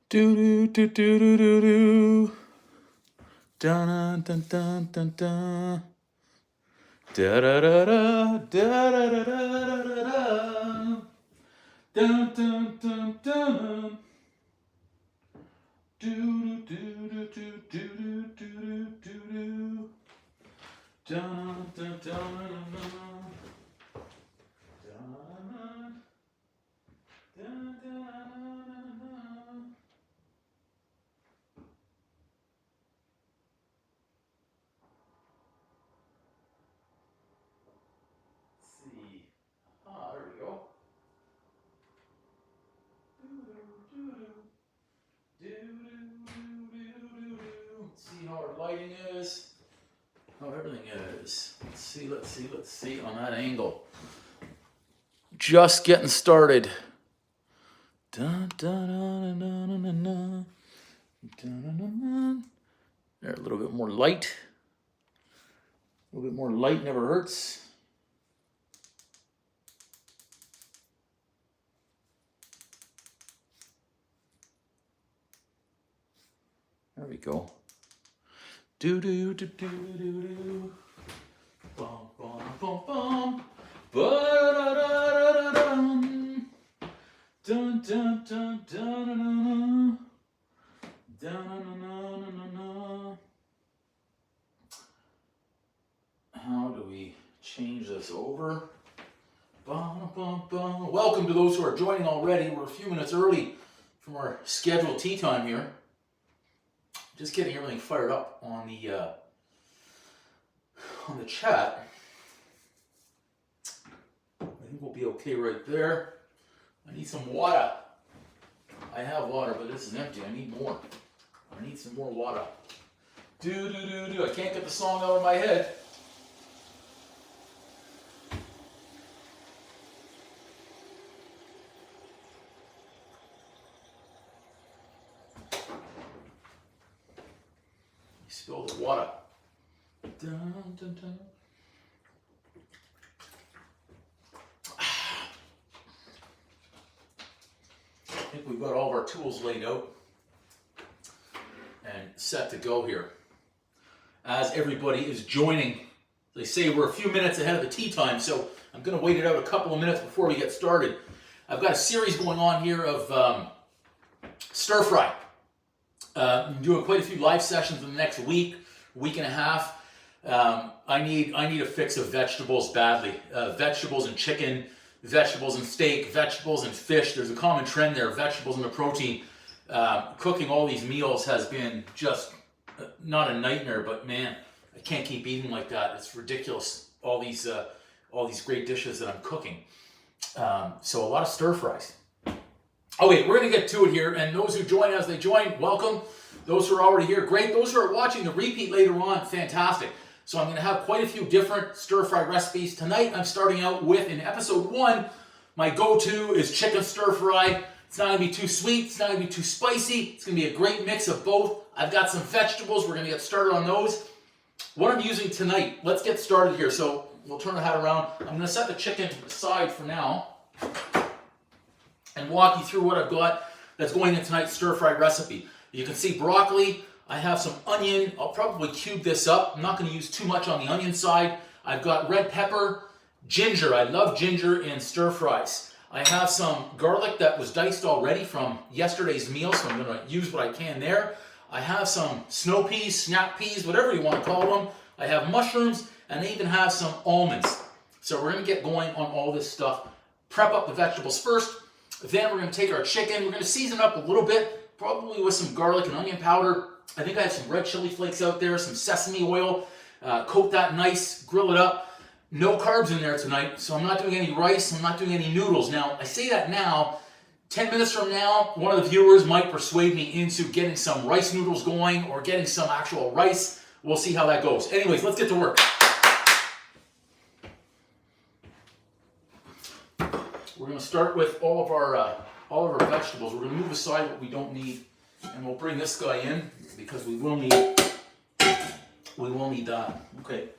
Do do do do do do do. Dun dun dun dun dun. Da da da da da da da da da da. Dun dun dun dun. Do do do do do do do do do. Dun dun dun dun. There we go. See how our lighting is, how everything is. Let's see on that angle. Just getting started. Dun, dun, dun, dun, dun, dun, dun. Dun, dun, dun, dun. There, a little bit more light. A little bit more light never hurts. There we go. Do do do do do do. Bum bum bum bum. Ba-da-da-da-da-dum. Dun dun dun dun dun dun. How do we change this over? Bum, bum, bum. Welcome to those who are joining already. We're a few minutes early from our scheduled tea time here. Just getting everything fired up on the chat. I think we'll be okay right there. I need some water. I have water, but this is empty. I need more. I need some more water. Do do do do. I can't get the song out of my head. Spill the water. Dun, dun, dun. I think we've got all of our tools laid out and set to go here. As everybody is joining, they say we're a few minutes ahead of the tea time, so I'm going to wait it out a couple of minutes before we get started. I've got a series going on here of Stirfry. I'm doing quite a few live sessions in the next week and a half. I need a fix of vegetables badly. Vegetables and chicken, vegetables and steak, vegetables and fish. There's a common trend there, vegetables and the protein. Cooking all these meals has been just not a nightmare, but man, I can't keep eating like that. It's ridiculous, all these great dishes that I'm cooking. So a lot of stir fries. Okay, we're going to get to it here, and those who join as they join, welcome. Those who are already here, great. Those who are watching the repeat later on, fantastic. So I'm going to have quite a few different stir-fry recipes. Tonight, I'm starting out with, in episode 1, my go-to is chicken stir-fry. It's not going to be too sweet. It's not going to be too spicy. It's going to be a great mix of both. I've got some vegetables. We're going to get started on those. What I'm using tonight, let's get started here. So we'll turn the hat around. I'm going to set the chicken aside for now and walk you through what I've got that's going in tonight's stir-fry recipe. You can see broccoli. I have some onion. I'll probably cube this up. I'm not going to use too much on the onion side. I've got red pepper, ginger. I love ginger in stir-fries. I have some garlic that was diced already from yesterday's meal, so I'm going to use what I can there. I have some snow peas, snap peas, whatever you want to call them. I have mushrooms, and I even have some almonds. So we're going to get going on all this stuff. Prep up the vegetables first. Then we're going to take our chicken. We're going to season up a little bit, probably with some garlic and onion powder. I think I have some red chili flakes out there, some sesame oil. Coat that nice, grill it up. No carbs in there tonight, so I'm not doing any rice. I'm not doing any noodles. Now, I say that now. 10 minutes from now, one of the viewers might persuade me into getting some rice noodles going or getting some actual rice. We'll see how that goes. Anyways, let's get to work. We're going to start with all of our vegetables. We're going to move aside what we don't need, and we'll bring this guy in because we will need that. Okay.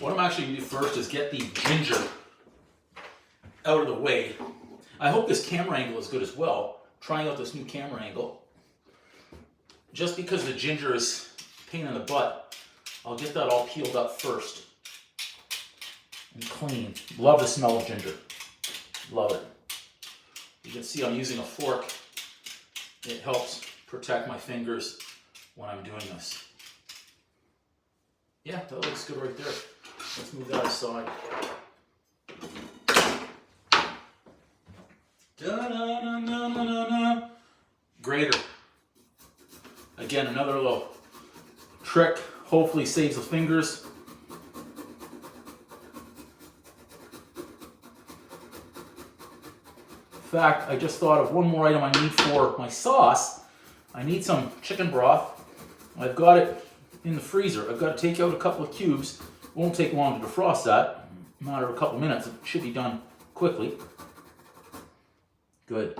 What I'm actually going to do first is get the ginger out of the way. I hope this camera angle is good as well. Trying out this new camera angle. Just because the ginger is a pain in the butt, I'll get that all peeled up first. And clean. Love the smell of ginger. Love it. You can see I'm using a fork. It helps protect my fingers when I'm doing this. Yeah, that looks good right there. Let's move that aside. Da-na-na-na-na-na. Grater. Again, another little trick. Hopefully saves the fingers. In fact, I just thought of one more item I need for my sauce. I need some chicken broth. I've got it in the freezer. I've got to take out a couple of cubes. It won't take long to defrost that. A matter of a couple minutes. It should be done quickly. Good.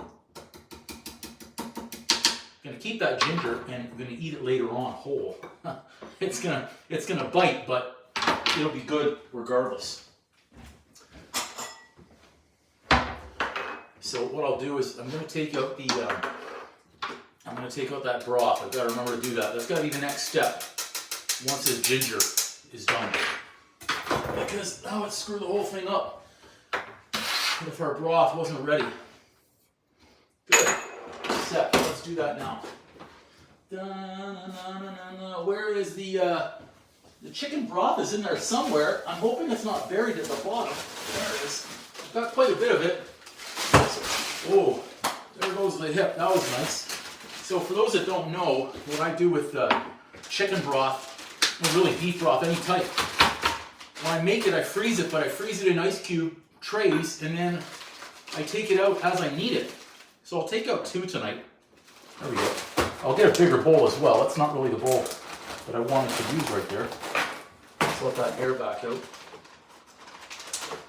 I'm gonna keep that ginger and I'm gonna eat it later on whole. It's gonna bite, but it'll be good regardless. So what I'll do is I'm gonna take out that broth. I've got to remember to do that. That's got to be the next step once this ginger is done. Because that would screw the whole thing up if our broth wasn't ready. Good. Set. Let's do that now. Where is the chicken broth? Is in there somewhere. I'm hoping it's not buried at the bottom. There it is. I've got quite a bit of it. Oh, there goes the hip. That was nice. So for those that don't know, what I do with chicken broth, or really beef broth, any type, when I make it, I freeze it, but I freeze it in ice cube trays, and then I take it out as I need it. So I'll take out 2 tonight. There we go. I'll get a bigger bowl as well. That's not really the bowl that I wanted to use right there. Let's let that air back out.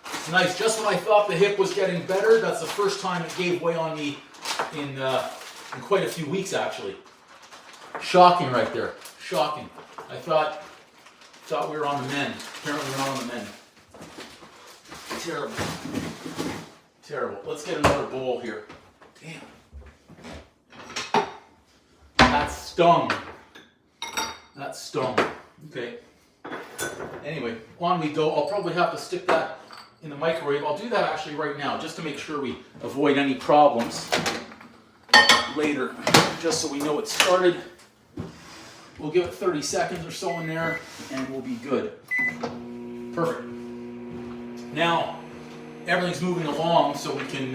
It's nice. Just when I thought the hip was getting better, that's the first time it gave way on me in quite a few weeks, actually. Shocking right there. Shocking. I thought we were on the mend. Apparently we're not on the mend. Terrible. Terrible. Let's get another bowl here. Damn. That stung. That stung. Okay. Anyway, on we go. I'll probably have to stick that in the microwave. I'll do that actually right now, just to make sure we avoid any problems later, just so we know it started. We'll give it 30 seconds or so in there, and we'll be good. Perfect. Now, everything's moving along, so we can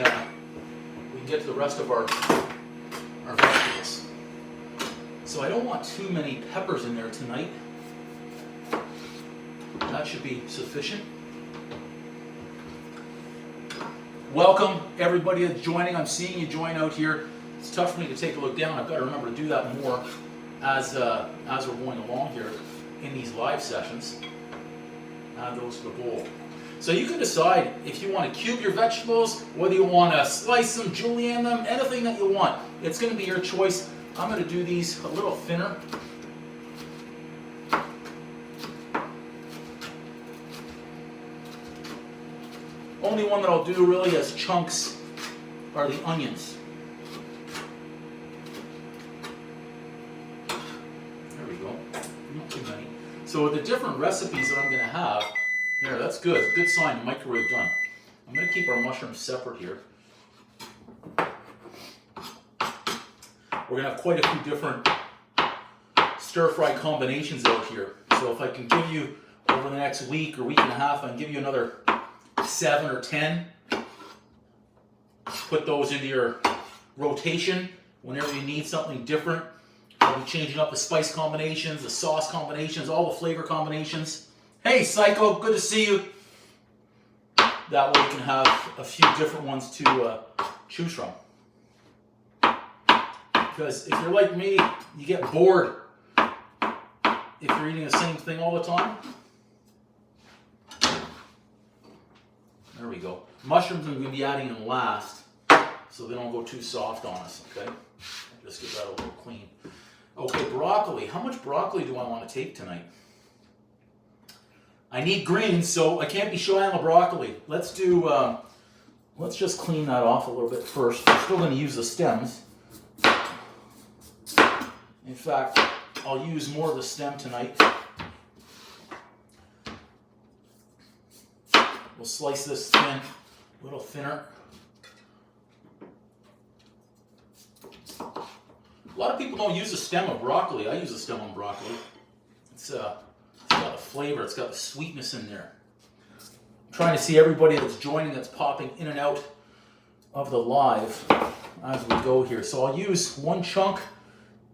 get to the rest of our vegetables. So I don't want too many peppers in there tonight. That should be sufficient. Welcome everybody that's joining. I'm seeing you join out here. It's tough for me to take a look down. I've got to remember to do that more as we're going along here in these live sessions. Add those to the bowl. So you can decide if you want to cube your vegetables, whether you want to slice them, julienne them, anything that you want. It's going to be your choice. I'm going to do these a little thinner. Only one that I'll do really as chunks are the onions. There we go. Not too many. So with the different recipes that I'm going to have, there, that's good. Good sign, microwave done. I'm going to keep our mushrooms separate here. We're going to have quite a few different stir-fry combinations out here. So if I can give you, over the next week or week and a half, I can give you another 7 or 10. Put those into your rotation whenever you need something different. I'll be changing up the spice combinations, the sauce combinations, all the flavor combinations. Hey Psycho, good to see you. That way you can have a few different ones to choose from. Because if you're like me, you get bored if you're eating the same thing all the time. There we go. Mushrooms I'm going to be adding in last, so they don't go too soft on us, okay? Just get that a little clean. Okay, broccoli. How much broccoli do I want to take tonight? I need greens, so I can't be shy on the broccoli. Let's do Let's just clean that off a little bit first. We're still going to use the stems. In fact, I'll use more of the stem tonight. We'll slice this thin, a little thinner. A lot of people don't use the stem of broccoli. I use the stem on broccoli. It's got a flavor, it's got the sweetness in there. I'm trying to see everybody that's joining, that's popping in and out of the live as we go here. So I'll use one chunk,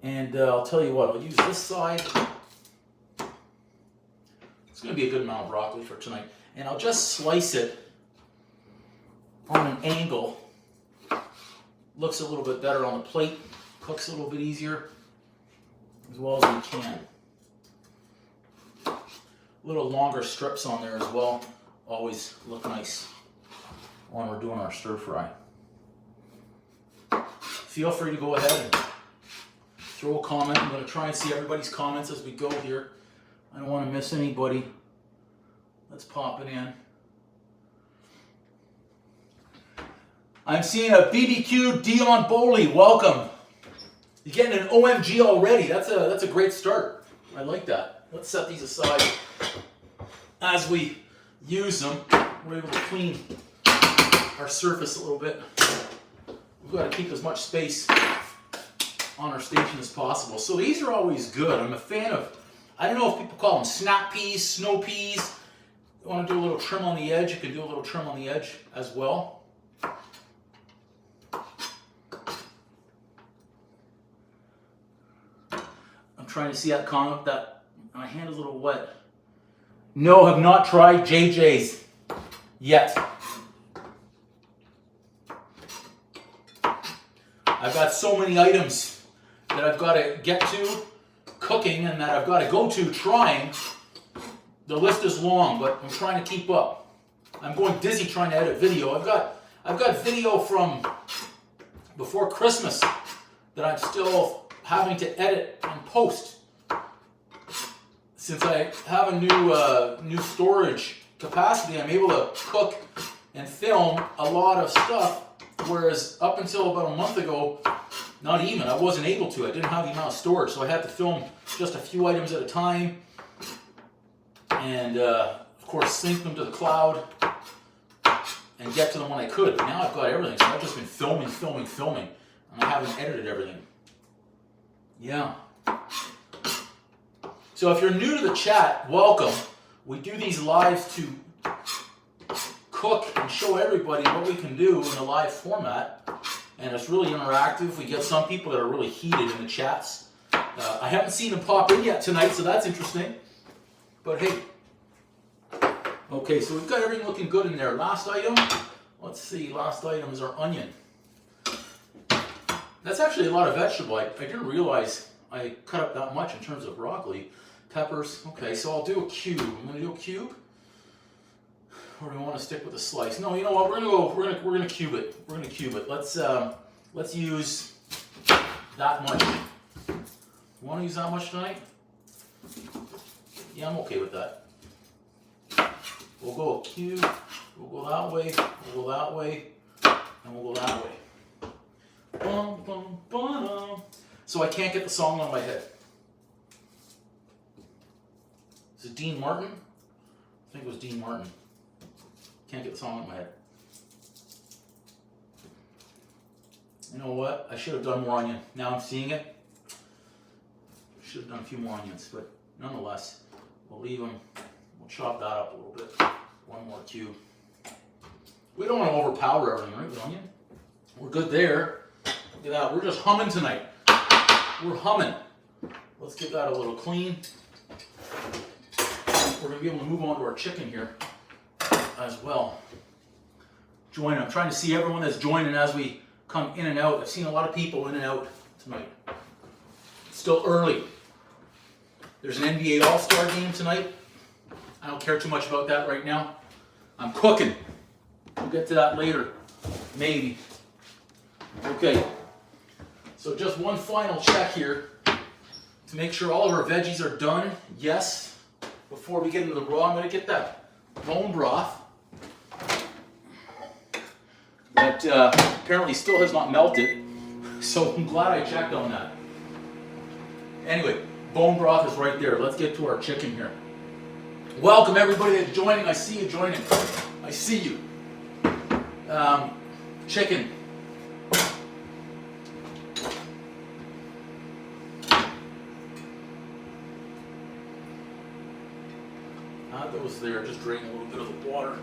and I'll tell you what, I'll use this side. It's going to be a good amount of broccoli for tonight. And I'll just slice it on an angle. Looks a little bit better on the plate. Cooks a little bit easier, as well as we can. A little longer strips on there as well. Always look nice when we're doing our stir fry. Feel free to go ahead and throw a comment. I'm going to try and see everybody's comments as we go here. I don't want to miss anybody. Let's pop it in. I'm seeing a BBQ Dion Bowley. Welcome. You're getting an OMG already. That's a great start. I like that. Let's set these aside. As we use them, we're able to clean our surface a little bit. We've got to keep as much space on our station as possible. So these are always good. I'm a fan of, I don't know if people call them snap peas, snow peas. You want to do a little trim on the edge, you can do a little trim on the edge as well. I'm trying to see that comment that my hand is a little wet. No, have not tried JJ's yet. I've got so many items that I've got to get to cooking and that I've got to go to trying. The list is long, but I'm trying to keep up. I'm going dizzy trying to edit video. I've got video from before Christmas that I'm still having to edit and post. Since I have a new storage capacity, I'm able to cook and film a lot of stuff, whereas up until about a month ago, not even, I wasn't able to. I didn't have the amount of storage, so I had to film just a few items at a time, and of course sync them to the cloud and get to them when I could. But now I've got everything, so I've just been filming, and I haven't edited everything. Yeah. So if you're new to the chat, welcome. We do these lives to cook and show everybody what we can do in a live format, and it's really interactive. We get some people that are really heated in the chats. I haven't seen them pop in yet tonight, so that's interesting. But hey, okay, so we've got everything looking good in there. Last item, let's see, last item is our onion. That's actually a lot of vegetable. I didn't realize I cut up that much in terms of broccoli. Peppers, okay, so I'll do a cube. I'm gonna do a cube. Or do we want to stick with a slice? No, you know what? We're gonna cube it. We're gonna cube it. Let's use that much. You want to use that much tonight? Yeah, I'm okay with that. We'll go a cube. We'll go that way. We'll go that way, and we'll go that way. Bum, bum, bum. So I can't get the song on my head. Is it Dean Martin? I think it was Dean Martin. Can't get the song on my head. You know what? I should have done more onion. Now I'm seeing it. Should have done a few more onions, but nonetheless, we'll leave them. We'll chop that up a little bit. One more cube. We don't want to overpower everything, right, with onion? We're good there. Look at that. We're just humming tonight. We're humming. Let's get that a little clean. We're going to be able to move on to our chicken here as well. Join. I'm trying to see everyone that's joining as we come in and out. I've seen a lot of people in and out tonight. It's still early. There's an NBA All-Star game tonight. I don't care too much about that right now. I'm cooking. We'll get to that later. Maybe. Okay. So just one final check here to make sure all of our veggies are done. Yes. Before we get into the raw, I'm going to get that bone broth. that apparently still has not melted. So I'm glad I checked on that. Anyway, bone broth is right there. Let's get to our chicken here. Welcome everybody that's joining. I see you joining. I see you. Chicken. Add those there, just drain a little bit of the water.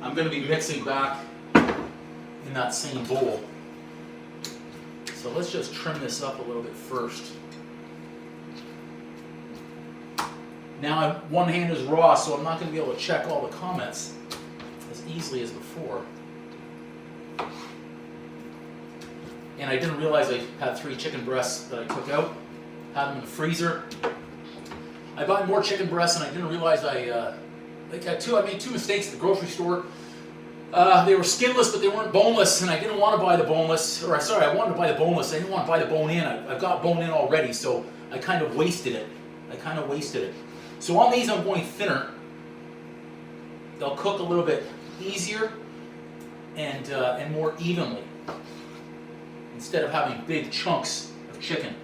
I'm going to be mixing back in that same bowl. So let's just trim this up a little bit first. Now one hand is raw, so I'm not going to be able to check all the comments as easily as before. And I didn't realize I had 3 chicken breasts that I took out. Had them in the freezer. I bought more chicken breasts and I didn't realize I made 2 mistakes at the grocery store. They were skinless, but they weren't boneless, and I didn't want to buy the boneless. I wanted to buy the boneless. I didn't want to buy the bone in. I've got bone in already, so I kind of wasted it. So on these, I'm going thinner. They'll cook a little bit easier and more evenly, instead of having big chunks of chicken.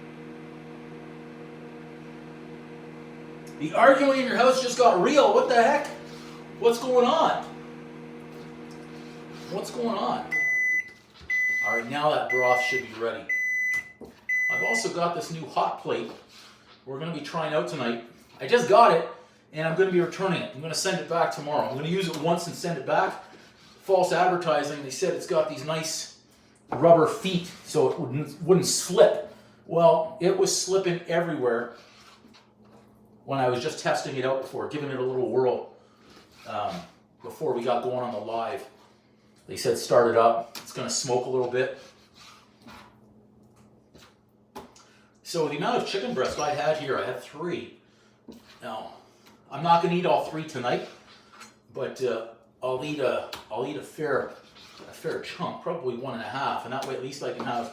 The arguing in your house just got real. What the heck? What's going on? What's going on? All right, now that broth should be ready. I've also got this new hot plate we're going to be trying out tonight. I just got it, and I'm going to be returning it. I'm going to send it back tomorrow. I'm going to use it once and send it back. False advertising. They said it's got these nice rubber feet, so it wouldn't slip. Well, it was slipping everywhere when I was just testing it out before, giving it a little whirl before we got going on the live. They said start it up. It's going to smoke a little bit. So the amount of chicken breast I had here, I had 3. Now, I'm not going to eat all 3 tonight, but I'll eat a fair chunk, probably 1.5, and that way at least I can have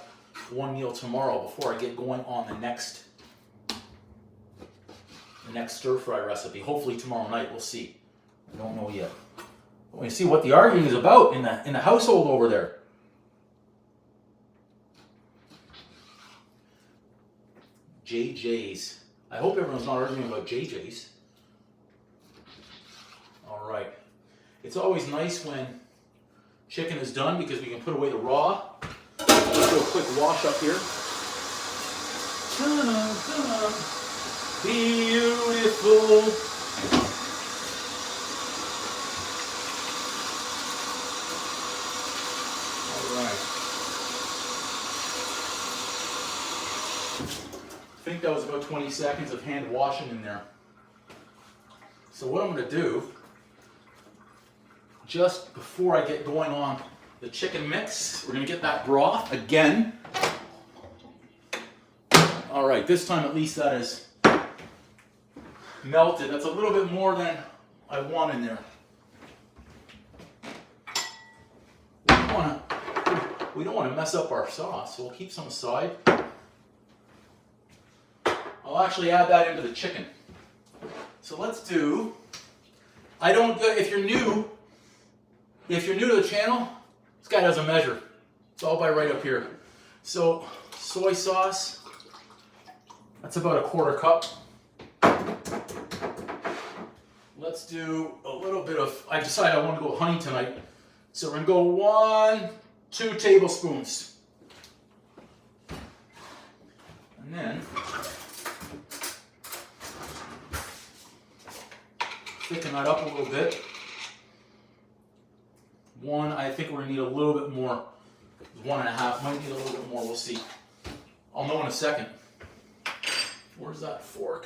one meal tomorrow before I get going on the next stir-fry recipe. Hopefully tomorrow night. We'll see. I don't know yet. We see what the arguing is about in the household over there. JJ's. I hope everyone's not arguing about JJ's. All right. It's always nice when chicken is done because we can put away the raw. Let's do a quick wash up here. Beautiful. I think that was about 20 seconds of hand washing in there. So what I'm going to do, just before I get going on the chicken mix, we're going to get that broth again. All right, this time at least that is melted. That's a little bit more than I want in there. We don't want to mess up our sauce, so we'll keep some aside. I'll actually add that into the chicken. So let's do, if you're new to the channel, this guy doesn't measure. It's all by right up here. So soy sauce, that's about 1/4 cup. Let's do a little bit of, I decided I want to go honey tonight. So we're going to go 2 tablespoons. And then thicken that up a little bit. I think we're going to need a little bit more. 1.5, might need a little bit more, we'll see. I'll know in a second. Where's that fork?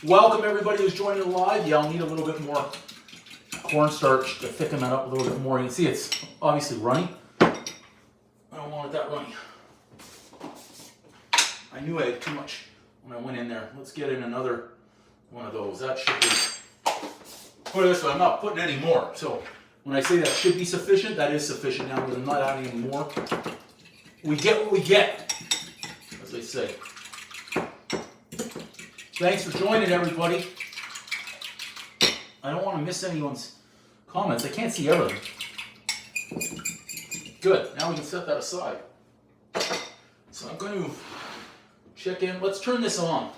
Welcome everybody who's joining live. Yeah, I'll need a little bit more cornstarch to thicken that up a little bit more. You can see it's obviously runny. I don't want it that runny. I knew I had too much when I went in there. Let's get in another one of those. That should be, put it this way, I'm not putting any more. So when I say that should be sufficient, that is sufficient now because I'm not adding any more. We get what we get, as they say. Thanks for joining, everybody. I don't want to miss anyone's comments. I can't see everything. Good. Now we can set that aside. So I'm going to check in. Let's turn this on.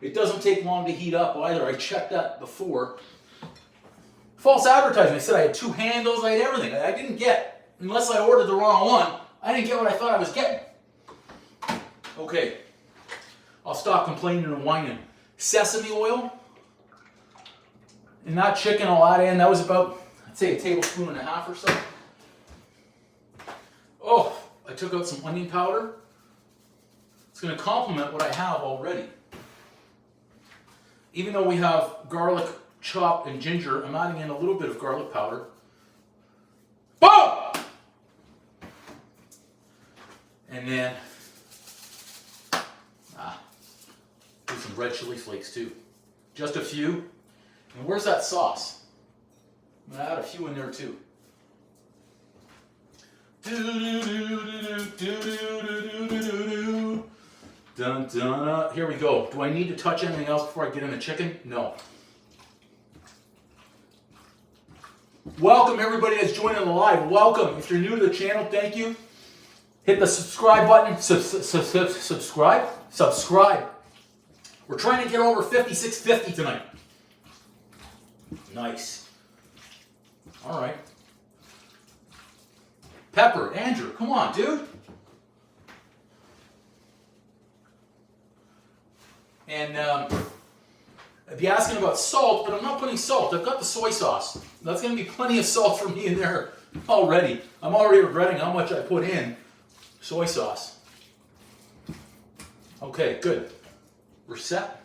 It doesn't take long to heat up either. I checked that before. False advertising. I said I had 2 handles. I had everything. I didn't get, unless I ordered the wrong one, I didn't get what I thought I was getting. Okay. I'll stop complaining and whining. Sesame oil. And that chicken I'll add in. That was about, I'd say, 1.5 tablespoons or so. Oh, I took out some onion powder. It's going to complement what I have already. Even though we have garlic chopped and ginger, I'm adding in a little bit of garlic powder. Boom! And then, do some red chili flakes too. Just a few. And where's that sauce? I'm going to add a few in there too. Dun, dun, here we go. Do I need to touch anything else before I get in the chicken? No. Welcome everybody that's joining the live. Welcome. If you're new to the channel, thank you. Hit the subscribe button. Subscribe. Subscribe. We're trying to get over 5650 tonight. Nice. All right. Pepper, Andrew, come on, dude. And I'd be asking about salt, but I'm not putting salt. I've got the soy sauce. That's going to be plenty of salt for me in there already. I'm already regretting how much I put in soy sauce. Okay, good. We're set.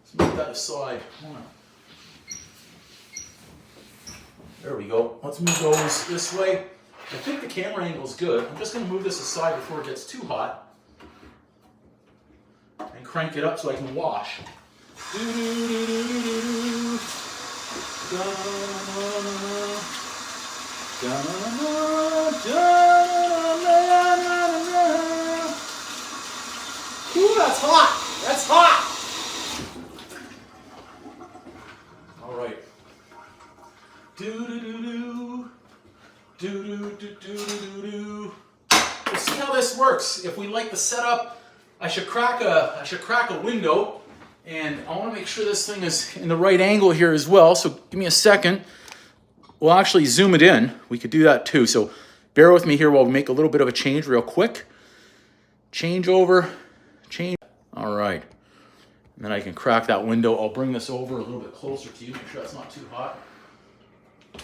Let's move that aside. There we go. Let's move those this way. I think the camera angle is good. I'm just going to move this aside before it gets too hot. And crank it up so I can wash. Ooh, that's hot! That's hot! All right. We'll see how this works. If we like the setup, I should crack a window, and I want to make sure this thing is in the right angle here as well. So give me a second. We'll actually zoom it in. We could do that too. So bear with me here while we make a little bit of a change real quick. Change over, change. All right. And then I can crack that window. I'll bring this over a little bit closer to you. Make sure that's not too hot.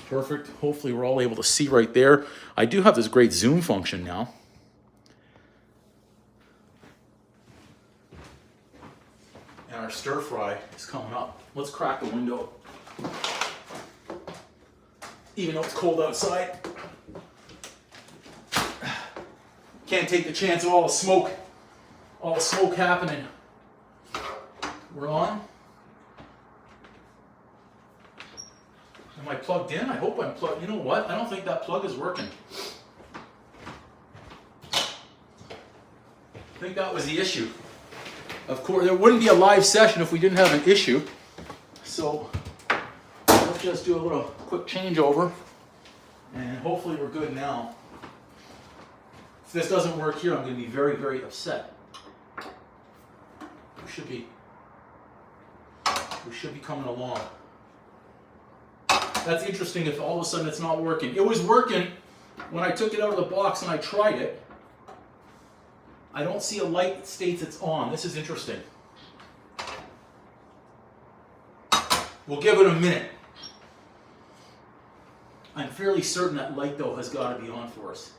Perfect. Hopefully we're all able to see right there. I do have this great zoom function now. And our stir fry is coming up. Let's crack the window. Even though it's cold outside. Can't take the chance of all the smoke happening. We're on. Am I plugged in? I hope I'm plugged. You know what? I don't think that plug is working. I think that was the issue. Of course, there wouldn't be a live session if we didn't have an issue. So let's just do a little quick changeover, and hopefully we're good now. If this doesn't work here, I'm going to be very, very upset. We should be coming along. That's interesting if all of a sudden it's not working. It was working when I took it out of the box and I tried it. I don't see a light that states it's on. This is interesting. We'll give it a minute. I'm fairly certain that light, though, has got to be on for us.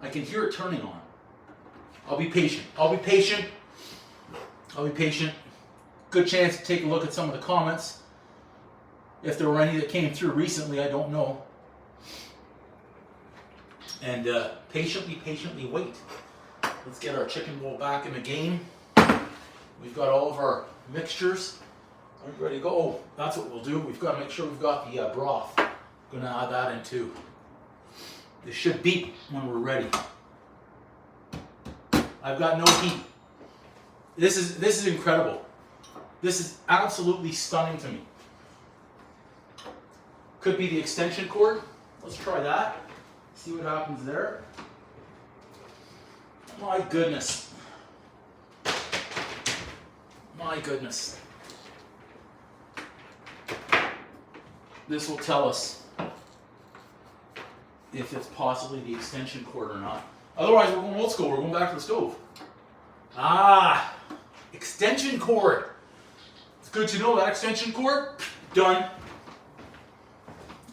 I can hear it turning on. I'll be patient. I'll be patient. I'll be patient. Good chance to take a look at some of the comments. If there were any that came through recently, I don't know. And patiently wait. Let's get our chicken bowl back in the game. We've got all of our mixtures. Are you ready to go? Oh, that's what we'll do. We've got to make sure we've got the broth. I'm going to add that in too. This should beep when we're ready. I've got no heat. This is incredible. This is absolutely stunning to me. Could be the extension cord. Let's try that. See what happens there. My goodness. My goodness. This will tell us if it's possibly the extension cord or not. Otherwise, we're going old school. We're going back to the stove. Ah, extension cord. It's good to know that extension cord. Done.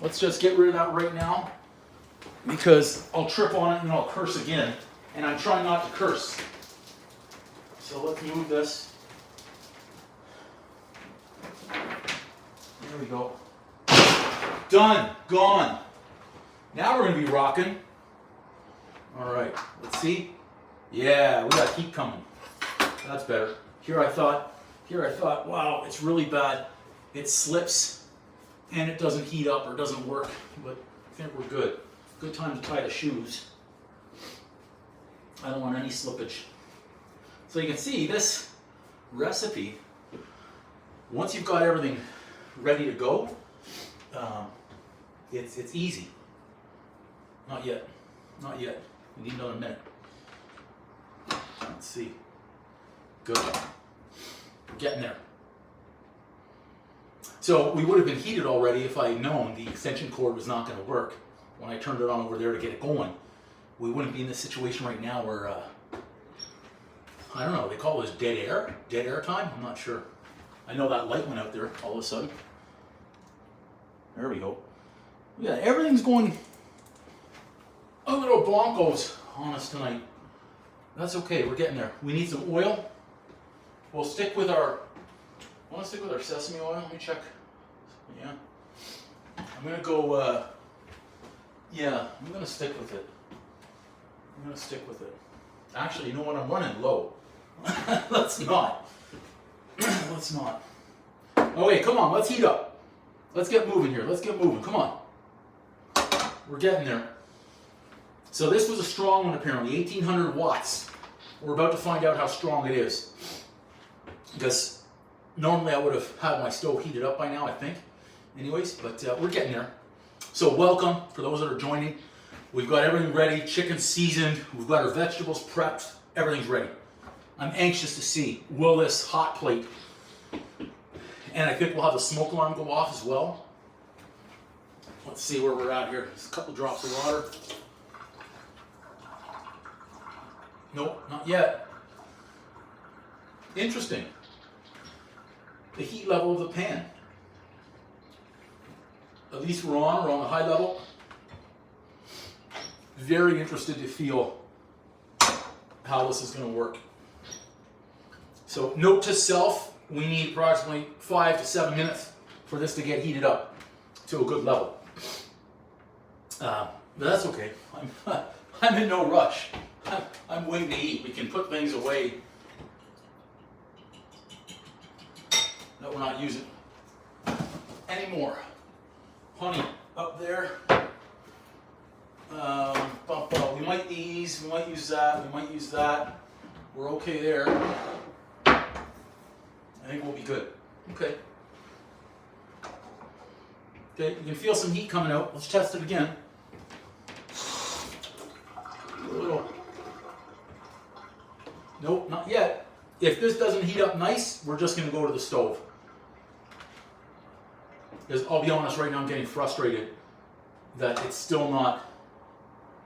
Let's just get rid of that right now because I'll trip on it and I'll curse again. And I'm trying not to curse. So let's move this. There we go. Done. Gone. Now we're going to be rocking. All right. Let's see. Yeah, we got heat coming. That's better. Here I thought, wow, it's really bad. It slips and it doesn't heat up or doesn't work. But I think we're good. Good time to tie the shoes. I don't want any slippage. So you can see this recipe, once you've got everything ready to go, it's easy. Not yet. Not yet. We need another minute. Let's see. Good. We're getting there. So we would have been heated already if I had known the extension cord was not going to work when I turned it on over there to get it going. We wouldn't be in this situation right now where, I don't know, they call this dead air time? I'm not sure. I know that light went out there all of a sudden. There we go. Yeah, everything's going a little bonkos on us tonight. That's okay, we're getting there. We need some oil. We'll stick with our, I want to stick with our sesame oil. Let me check. Yeah. I'm going to go, yeah, I'm going to stick with it. I'm going to stick with it. Actually, you know what? I'm running low. Let's not. Let's not. Okay, come on. Let's heat up. Let's get moving here. Let's get moving. Come on. We're getting there. So this was a strong one apparently. 1800 watts. We're about to find out how strong it is. Because normally I would have had my stove heated up by now, I think. Anyways, but we're getting there. So welcome for those that are joining. We've got everything ready, chicken seasoned, we've got our vegetables prepped, everything's ready. I'm anxious to see, will this hot plate, and I think we'll have the smoke alarm go off as well. Let's see where we're at here. Just a couple drops of water. Nope, not yet. Interesting. The heat level of the pan. At least we're on the high level. Very interested to feel how this is going to work. So note to self, we need approximately 5 to 7 minutes for this to get heated up to a good level. But that's okay. I'm in no rush. I'm waiting to eat. We can put things away that we're not using anymore. Honey up there. We might these, we might use that, we might use that. We're okay there. I think we'll be good. Okay. Okay, you can feel some heat coming out. Let's test it again. A little. Nope, not yet. If this doesn't heat up nice, we're just going to go to the stove. Because I'll be honest, right now I'm getting frustrated that it's still not.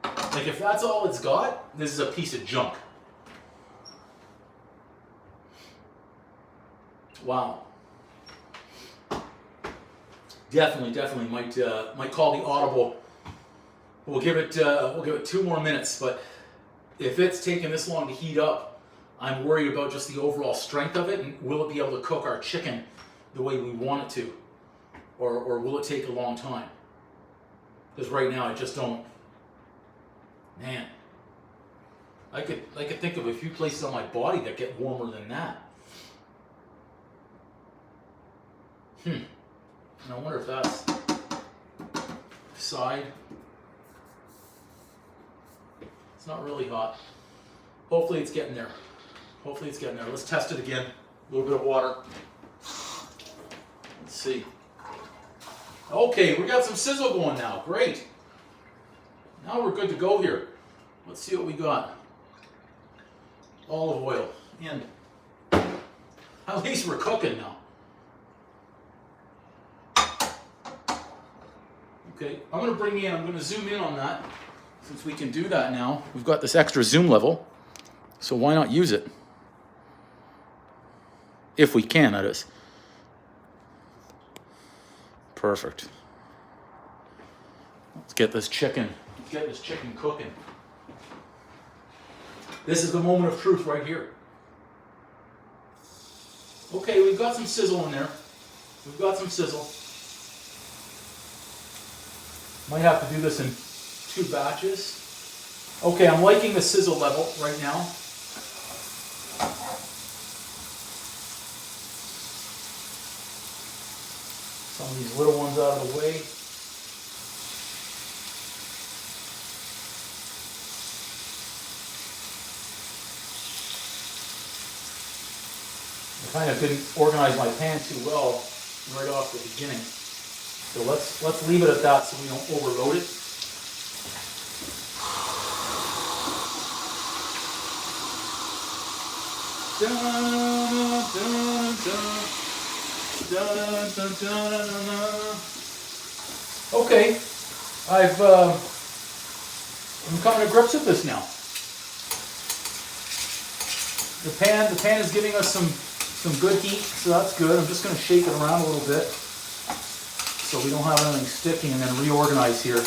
Like if that's all it's got, this is a piece of junk. Wow. Definitely might call the audible. We'll give it 2 more minutes, but if it's taking this long to heat up, I'm worried about just the overall strength of it, and will it be able to cook our chicken the way we want it to, or will it take a long time? Because right now I just don't. Man, I could think of a few places on my body that get warmer than that. And I wonder if that's side. It's not really hot. Hopefully it's getting there. Hopefully it's getting there. Let's test it again. A little bit of water. Let's see. Okay, we got some sizzle going now. Great. Now we're good to go here. Let's see what we got. Olive oil. And at least we're cooking now. Okay, I'm going to zoom in on that. Since we can do that now, we've got this extra zoom level. So why not use it? If we can, that is. Perfect. Let's get this chicken cooking. This is the moment of truth right here. Okay, we've got some sizzle in there. We've got some sizzle. Might have to do this in 2 batches. Okay, I'm liking the sizzle level right now. Some of these little ones out of the way. I kind of didn't organize my pan too well right off the beginning. So let's leave it at that so we don't overload it. Okay, I'm coming to grips with this now. The pan is giving us some good heat, so that's good. I'm just going to shake it around a little bit so we don't have anything sticking, and then reorganize here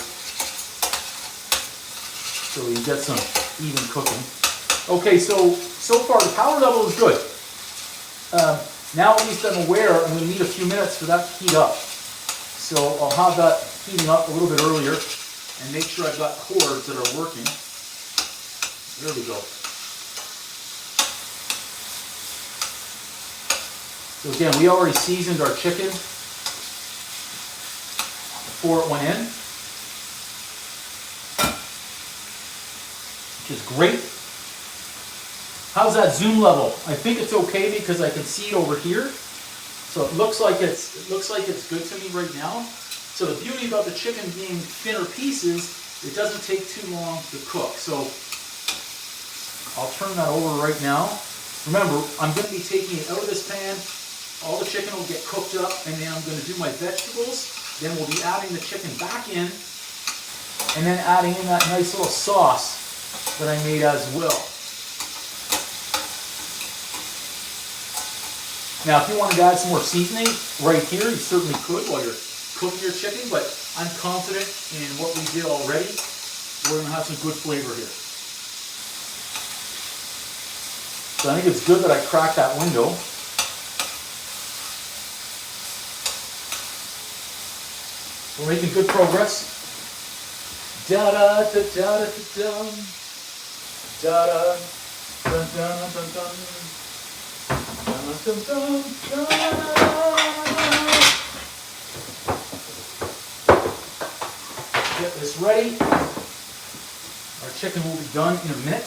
so we can get some even cooking. Okay, so far the power level is good. Now at least I'm aware I'm going to need a few minutes for that to heat up. So I'll have that heating up a little bit earlier and make sure I've got cords that are working. There we go. So again, we already seasoned our chicken before it went in, which is great. How's that zoom level? I think it's okay because I can see it over here. So it looks like it's good to me right now. So the beauty about the chicken being thinner pieces, it doesn't take too long to cook. So I'll turn that over right now. Remember, I'm going to be taking it out of this pan. All the chicken will get cooked up, and then I'm going to do my vegetables. Then we'll be adding the chicken back in, and then adding in that nice little sauce that I made as well. Now, if you wanted to add some more seasoning right here, you certainly could while you're cooking your chicken, but I'm confident in what we did already. We're going to have some good flavor here. So I think it's good that I cracked that window. We're making good progress. Da da da da da da da da da da da da. Get this ready. Our chicken will be done in a minute.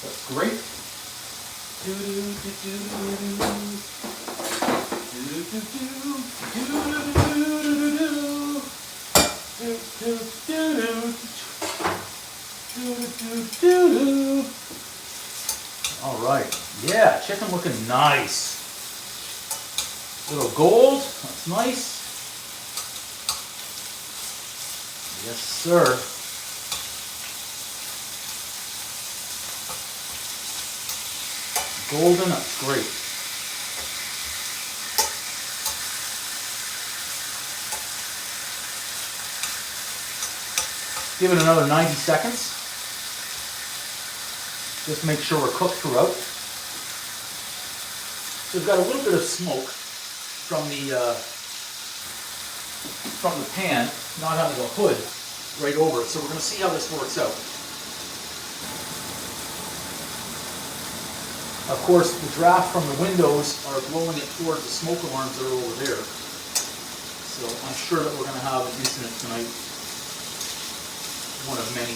That's great. All right. Yeah, chicken looking nice. Little gold. That's nice. Yes, sir. Golden. That's great. Give it another 90 seconds. Just make sure we're cooked throughout. So we've got a little bit of smoke from the pan, not having a hood right over it. So we're going to see how this works out. Of course, the draft from the windows are blowing it towards the smoke alarms that are over there. So I'm sure that we're going to have an incident tonight. One of many.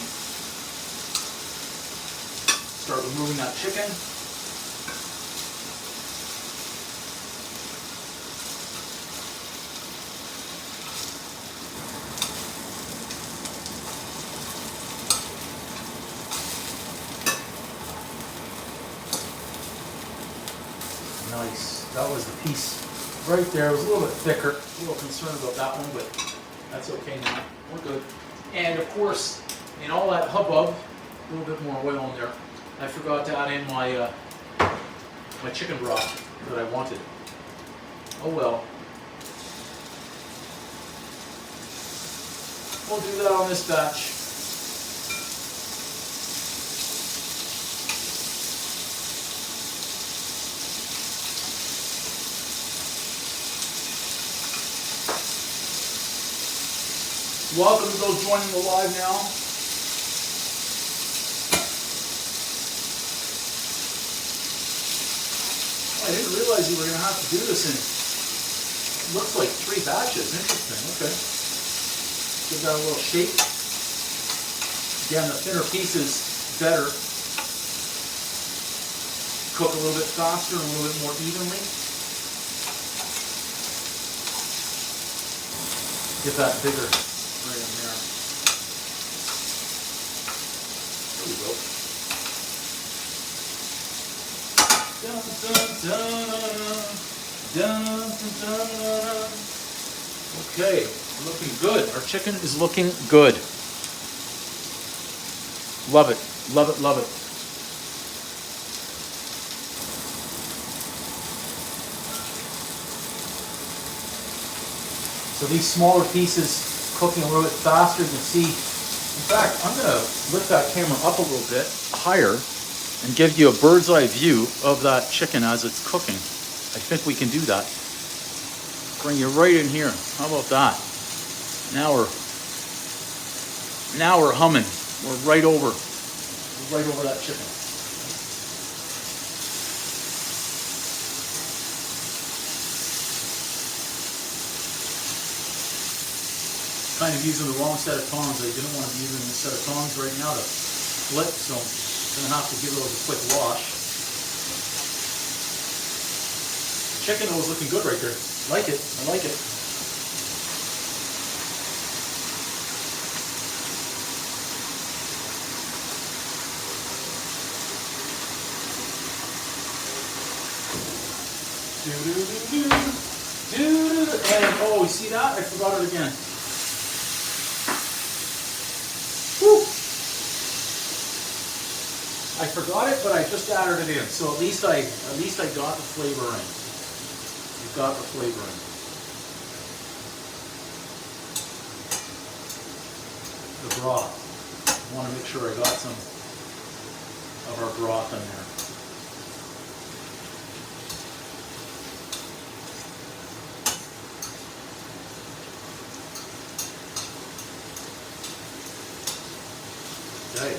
Start removing that chicken. That was the piece right there. It was a little bit thicker. A little concerned about that one, but that's okay now. We're good. And of course, in all that hubbub, a little bit more oil in there, I forgot to add in my my chicken broth that I wanted. Oh well. We'll do that on this batch. Welcome to those joining the live now. Oh, I didn't realize you were going to have to do this in, it looks like 3 batches. Interesting, okay. Give that a little shake. Again, the thinner pieces better. Cook a little bit faster and a little bit more evenly. Get that bigger. Right in there. There we go. Dun, dun, dun, dun, dun, dun. Okay, looking good. Our chicken is looking good. Love it, love it, love it. So these smaller pieces cooking a little bit faster, you can see. In fact, I'm going to lift that camera up a little bit higher and give you a bird's eye view of that chicken as it's cooking. I think we can do that. Bring you right in here. How about that? Now we're humming. We're right over that chicken. Kind of using the wrong set of tongs. I didn't want to be using this set of tongs right now to flip, so I'm going to have to give those a quick wash. Chicken was looking good right there. Like it. I like it. And oh, you see that? I forgot it again. Whew. I forgot it, but I just added it in. So at least I got the flavor in. You got the flavor in. The broth. I want to make sure I got some of our broth in there. Okay.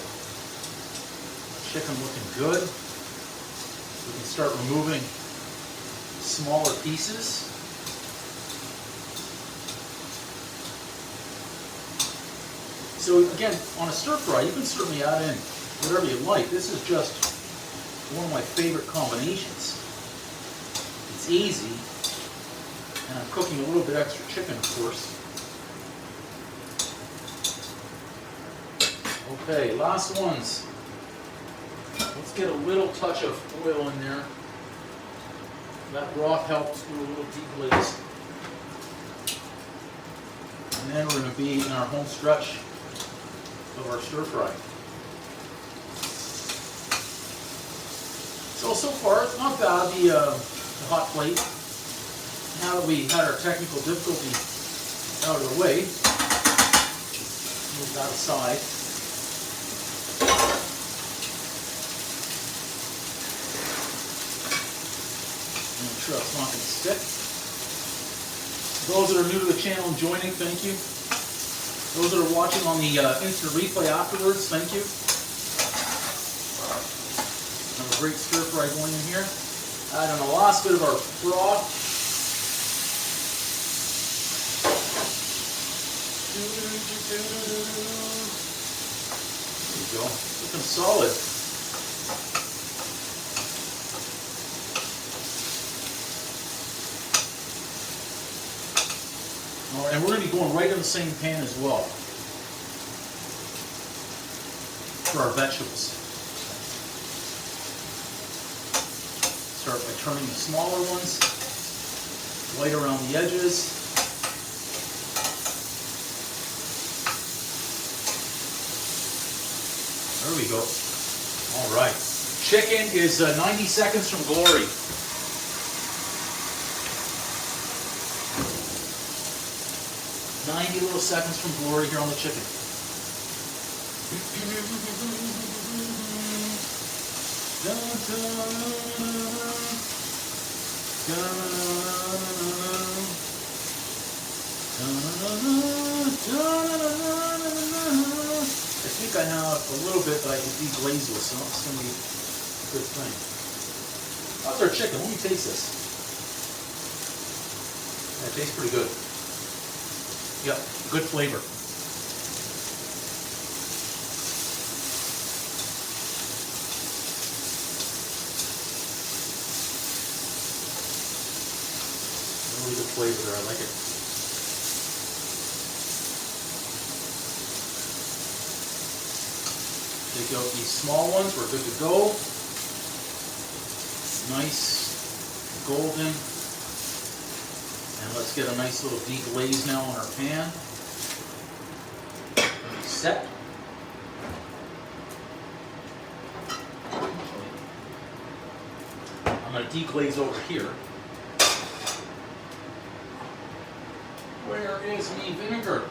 Chicken looking good. We can start removing smaller pieces. So again, on a stir fry, you can certainly add in whatever you like. This is just one of my favorite combinations. It's easy, and I'm cooking a little bit extra chicken, of course. Okay, last ones. Let's get a little touch of oil in there. That broth helps do a little deep glaze. And then we're going to be in our home stretch of our stir fry. So far it's not bad, the hot plate. Now that we had our technical difficulty out of the way, move that aside. Make sure it's not going to stick. Those that are new to the channel and joining, thank you. Those that are watching on the instant replay afterwards, thank you. Have a great stir fry going in here. Add in the last bit of our broth. There you go. Looking solid. All right, and we're going to be going right in the same pan as well for our vegetables. Start by turning the smaller ones, white around the edges. There we go. All right. Chicken is 90 seconds from glory. 90 little seconds from glory here on the chicken. I think I have a little bit that I can deglaze with, so it's going to be a good thing. How's our chicken? Let me taste this. Yeah, it tastes pretty good. Yep, good flavor. Really good flavor there, I like it. Take out these small ones, we're good to go. Nice, golden. And let's get a nice little deglaze now on our pan. Set. I'm going to deglaze over here. Where is my vinegar?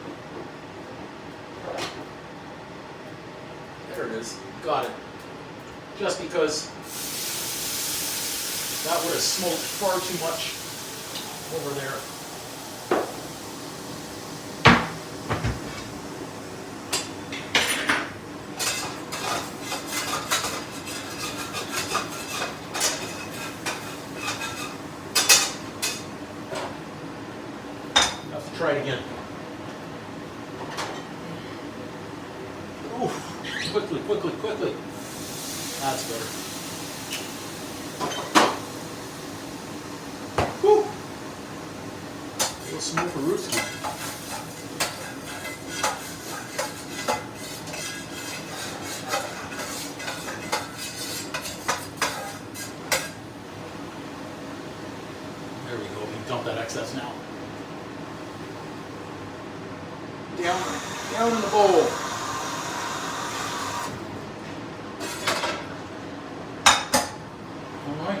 There it is. Got it. Just because that would have smoked far too much over there. Let's try it again. Oof. Quickly, quickly, quickly. That's better. Whew. A little smoke for roasting. There we go. We can dump that excess now. Down in the bowl.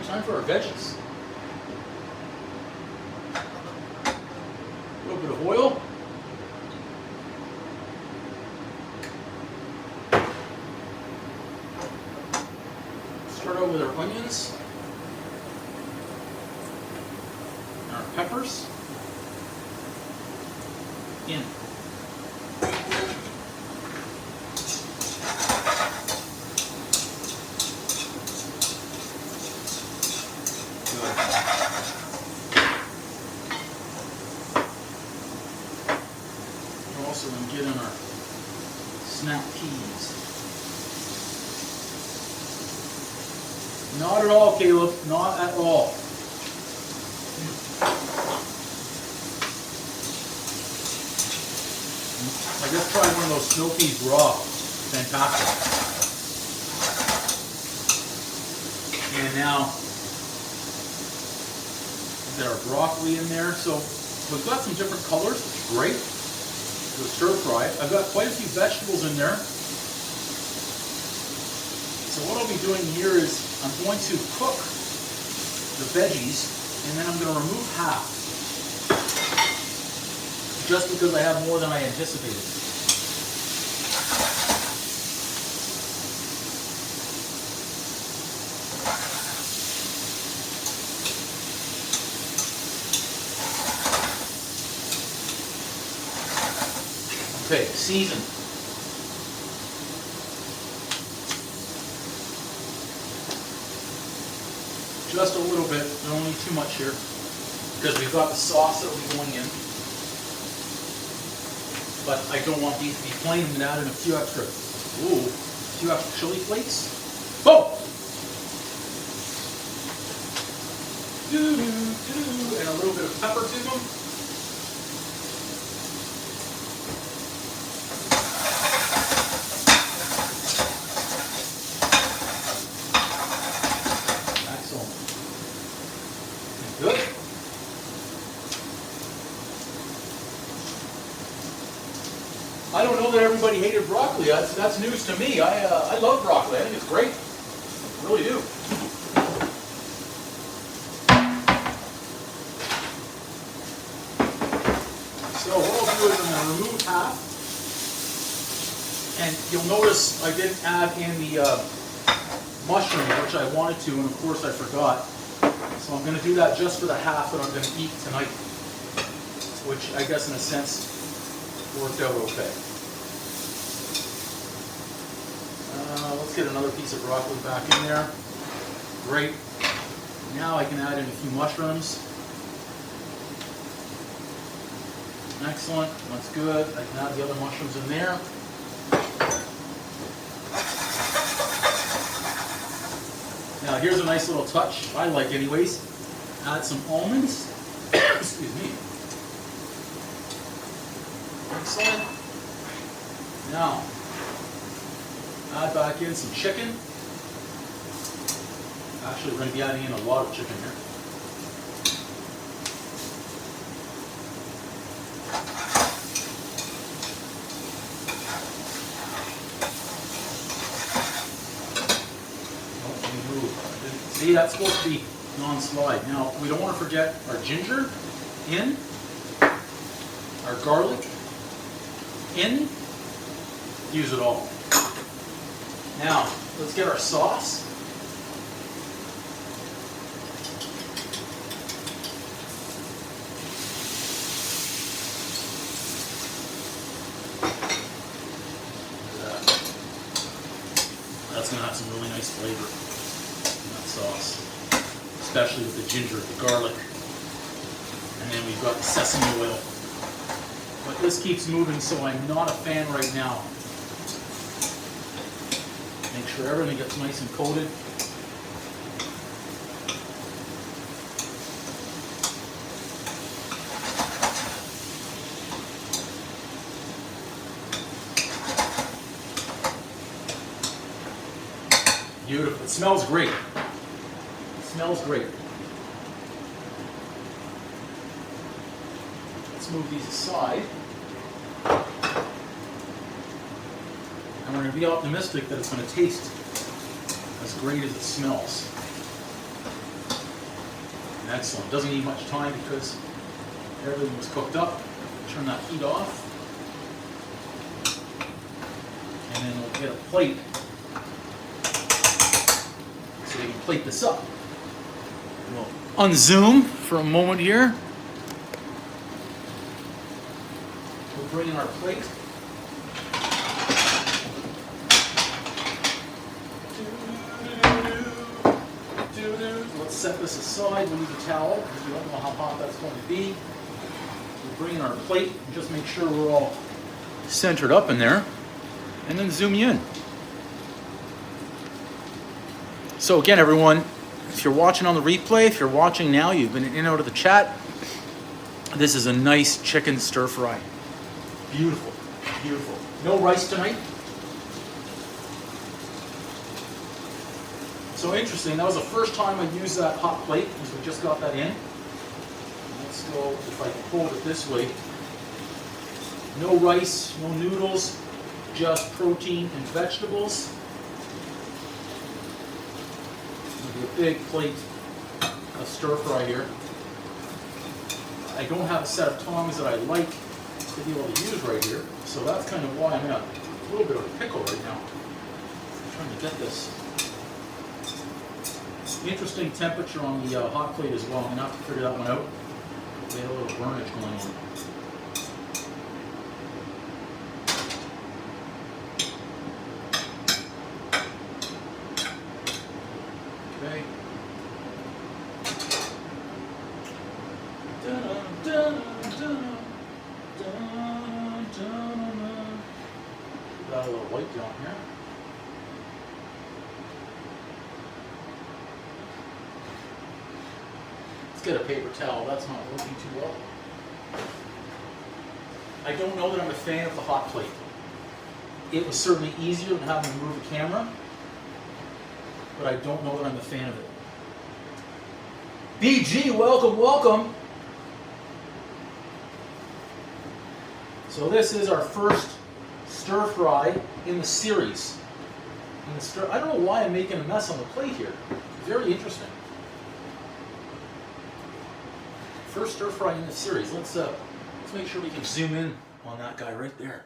Time for our veggies. A little bit of oil. Start out with our onions and our peppers. In. Also going to get in our snap peas. Not at all, Caleb. Not at all. I just tried one of those snow peas raw. Fantastic. And now we've got our broccoli in there. So we've got some different colors, which is great. The stir fry. I've got quite a few vegetables in there. So what I'll be doing here is I'm going to cook the veggies and then I'm going to remove half. Just because I have more than I anticipated. Okay, season. Just a little bit, don't need too much here, because we've got the sauce that will be going in. But I don't want these to be plain and add in a few extra chili flakes. Boom! And a little bit of pepper to them. Excellent. I don't know that everybody hated broccoli. That's news to me. I love broccoli. I think it's great. I really do. So what I'll do is I'm going to remove half. And you'll notice I didn't add in the mushroom, which I wanted to, and of course I forgot. So I'm going to do that just for the half that I'm going to eat tonight, which I guess in a sense worked out okay. Let's get another piece of broccoli back in there. Great. Now I can add in a few mushrooms. Excellent. That's good. I can add the other mushrooms in there. Now here's a nice little touch, I like anyways. Add some almonds. Excuse me. Excellent. Now, add back in some chicken. Actually, we're going to be adding in a lot of chicken here. See, that's supposed to be non-slide. Now, we don't want to forget our ginger in, our garlic in, use it all. Now, let's get our sauce. That's going to have some really nice flavor. Sauce, especially with the ginger, the garlic, and then we've got the sesame oil. But this keeps moving, so I'm not a fan right now. Make sure everything gets nice and coated. Beautiful. It smells great. Smells great. Let's move these aside. And we're going to be optimistic that it's going to taste as great as it smells. Excellent. Doesn't need much time because everything was cooked up. Turn that heat off. And then we'll get a plate so we can plate this up. We'll unzoom for a moment here. We'll bring in our plate. Let's set this aside. We'll use a towel because we don't know how hot that's going to be. We'll bring in our plate and just make sure we're all centered up in there. And then zoom you in. So again, everyone, if you're watching on the replay, if you're watching now, you've been in and out of the chat, this is a nice chicken stir fry. Beautiful, beautiful. No rice tonight. So interesting, that was the first time I used that hot plate, because we just got that in. Let's go, if I can hold it this way. No rice, no noodles, just protein and vegetables. A big plate of stir fry here. I don't have a set of tongs that I like to be able to use right here, so that's kind of why I'm in a little bit of a pickle right now. I'm trying to get this. Interesting temperature on the hot plate as well. I'm going to have to figure that one out. We had a little burnage going on. Got a little white on here. Let's get a paper towel. That's not working too well. I don't know that I'm a fan of the hot plate. It was certainly easier than having to move the camera, but I don't know that I'm a fan of it. BG, welcome, welcome. So this is our first stir fry in the series. I don't know why I'm making a mess on the plate here. Very interesting. First stir fry in the series. Let's make sure we can zoom in on that guy right there.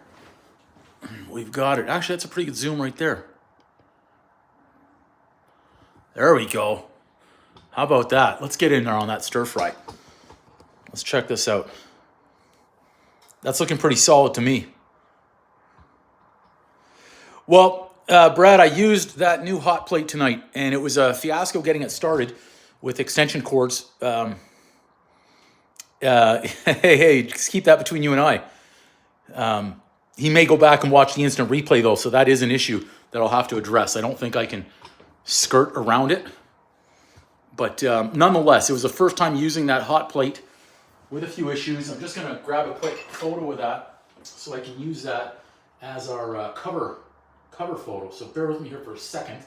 We've got it. Actually, that's a pretty good zoom right there. There we go. How about that? Let's get in there on that stir fry. Let's check this out. That's looking pretty solid to me. Well, Brad, I used that new hot plate tonight, and it was a fiasco getting it started with extension cords. Hey, just keep that between you and I. He may go back and watch the instant replay, though, so that is an issue that I'll have to address. I don't think I can skirt around it. But nonetheless, it was the first time using that hot plate with a few issues. I'm just going to grab a quick photo of that so I can use that as our cover photo. So bear with me here for a second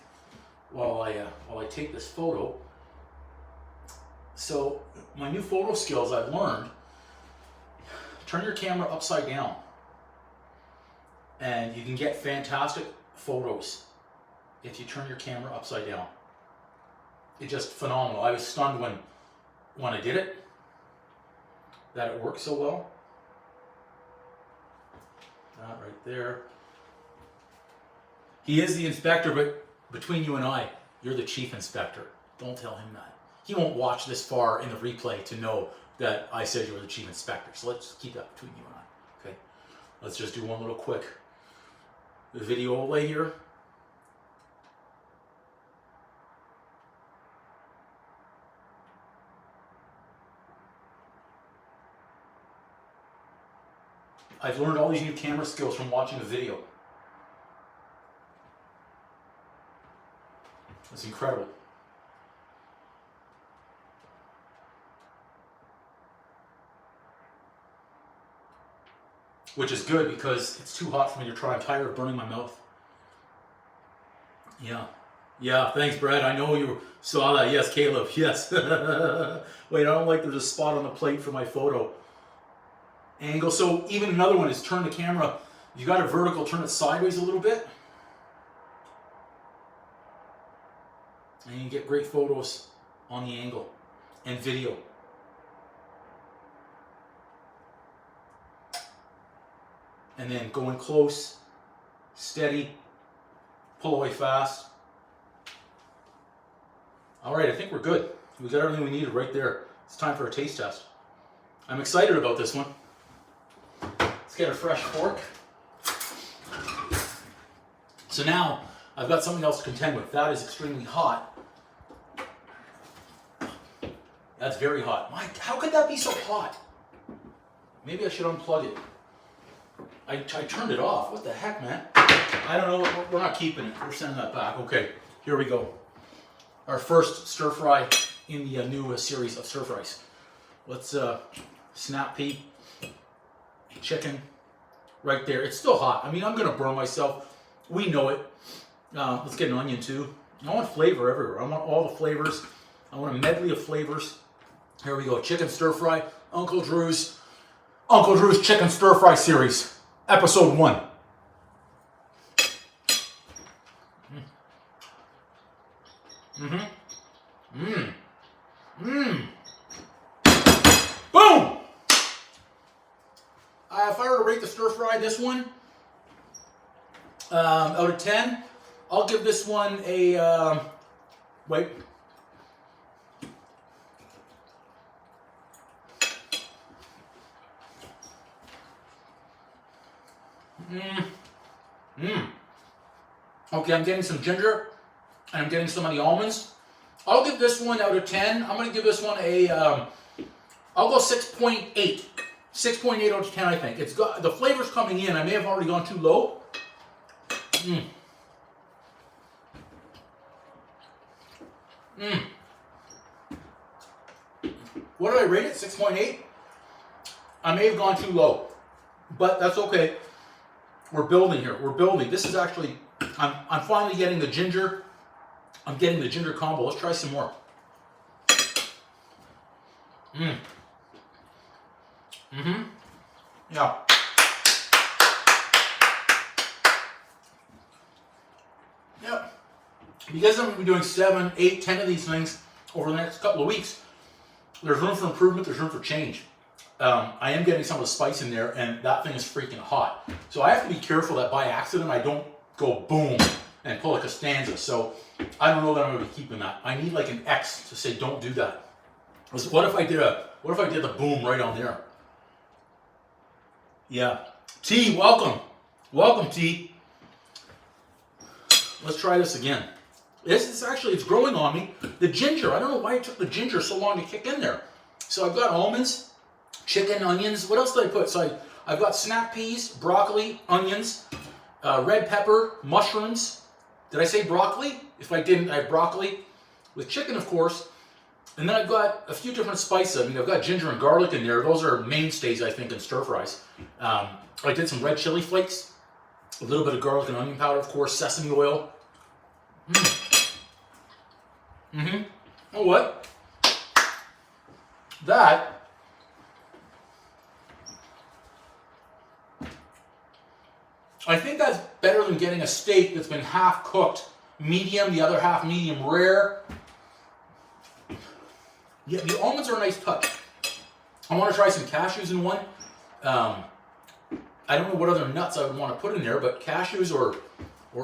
while I take this photo. So my new photo skills I've learned: turn your camera upside down, and you can get fantastic photos if you turn your camera upside down. It's just phenomenal. I was stunned when I did it, that it worked so well. That right there. He is the inspector, but between you and I, you're the chief inspector. Don't tell him that. He won't watch this far in the replay to know that I said you were the chief inspector. So let's keep that between you and I. Okay. Let's just do one little quick video overlay here. I've learned all these new camera skills from watching a video. It's incredible. Which is good because it's too hot for me to try. I'm tired of burning my mouth. Yeah, thanks, Brad. I know you saw that. Yes, Caleb, yes. Wait, I don't like there's a spot on the plate for my photo. Angle. So even another one is turn the camera. You got it vertical, turn it sideways a little bit. And you get great photos on the angle and video. And then go in close, steady, pull away fast. All right, I think we're good. We got everything we needed right there. It's time for a taste test. I'm excited about this one. Let's get a fresh fork. So now I've got something else to contend with. That is extremely hot. That's very hot. How could that be so hot? Maybe I should unplug it. I turned it off. What the heck, man? I don't know. We're not keeping it. We're sending that back. Okay, here we go. Our first stir fry in the new series of stir fries. Let's snap pea, chicken, right there. It's still hot. I mean, I'm gonna burn myself. We know it. Let's get an onion too. I want flavor everywhere. I want all the flavors. I want a medley of flavors. Here we go. Chicken stir fry. Uncle Drew's chicken stir fry series, episode 1. Boom! If I were to rate the stir fry, this one, out of 10, I'll give this one a, wait. Okay, I'm getting some ginger, and I'm getting some of the almonds. I'll give this one out of 10. I'm going to give this one a, I'll go 6.8. 6.8 out of 10, I think. It's got, the flavor's coming in. I may have already gone too low. What did I rate it? 6.8? I may have gone too low, but that's okay. We're building here. We're building. This is actually, I'm finally getting the ginger. I'm getting the ginger combo. Let's try some more. Yeah. because I'm going to be doing 7, 8, 10 of these things over the next couple of weeks, there's room for improvement, there's room for change. I am getting some of the spice in there, and that thing is freaking hot. So I have to be careful that by accident I don't go boom and pull a Costanza. So I don't know that I'm going to be keeping that. I need like an X to say don't do that. What if I did the boom right on there? Yeah. T, welcome. Welcome, T. Let's try this again. It's growing on me. The ginger, I don't know why it took the ginger so long to kick in there. So I've got almonds, chicken, onions. What else did I put? So I've got snap peas, broccoli, onions, red pepper, mushrooms. Did I say broccoli? If I didn't, I have broccoli with chicken, of course. And then I've got a few different spices. I mean, I've got ginger and garlic in there. Those are mainstays, I think, in stir fries. I did some red chili flakes, a little bit of garlic and onion powder, of course, sesame oil. You know what? That I think that's better than getting a steak that's been half cooked, medium, the other half medium rare. Yeah, the almonds are a nice touch. I want to try some cashews in one. I don't know what other nuts I would want to put in there, but cashews or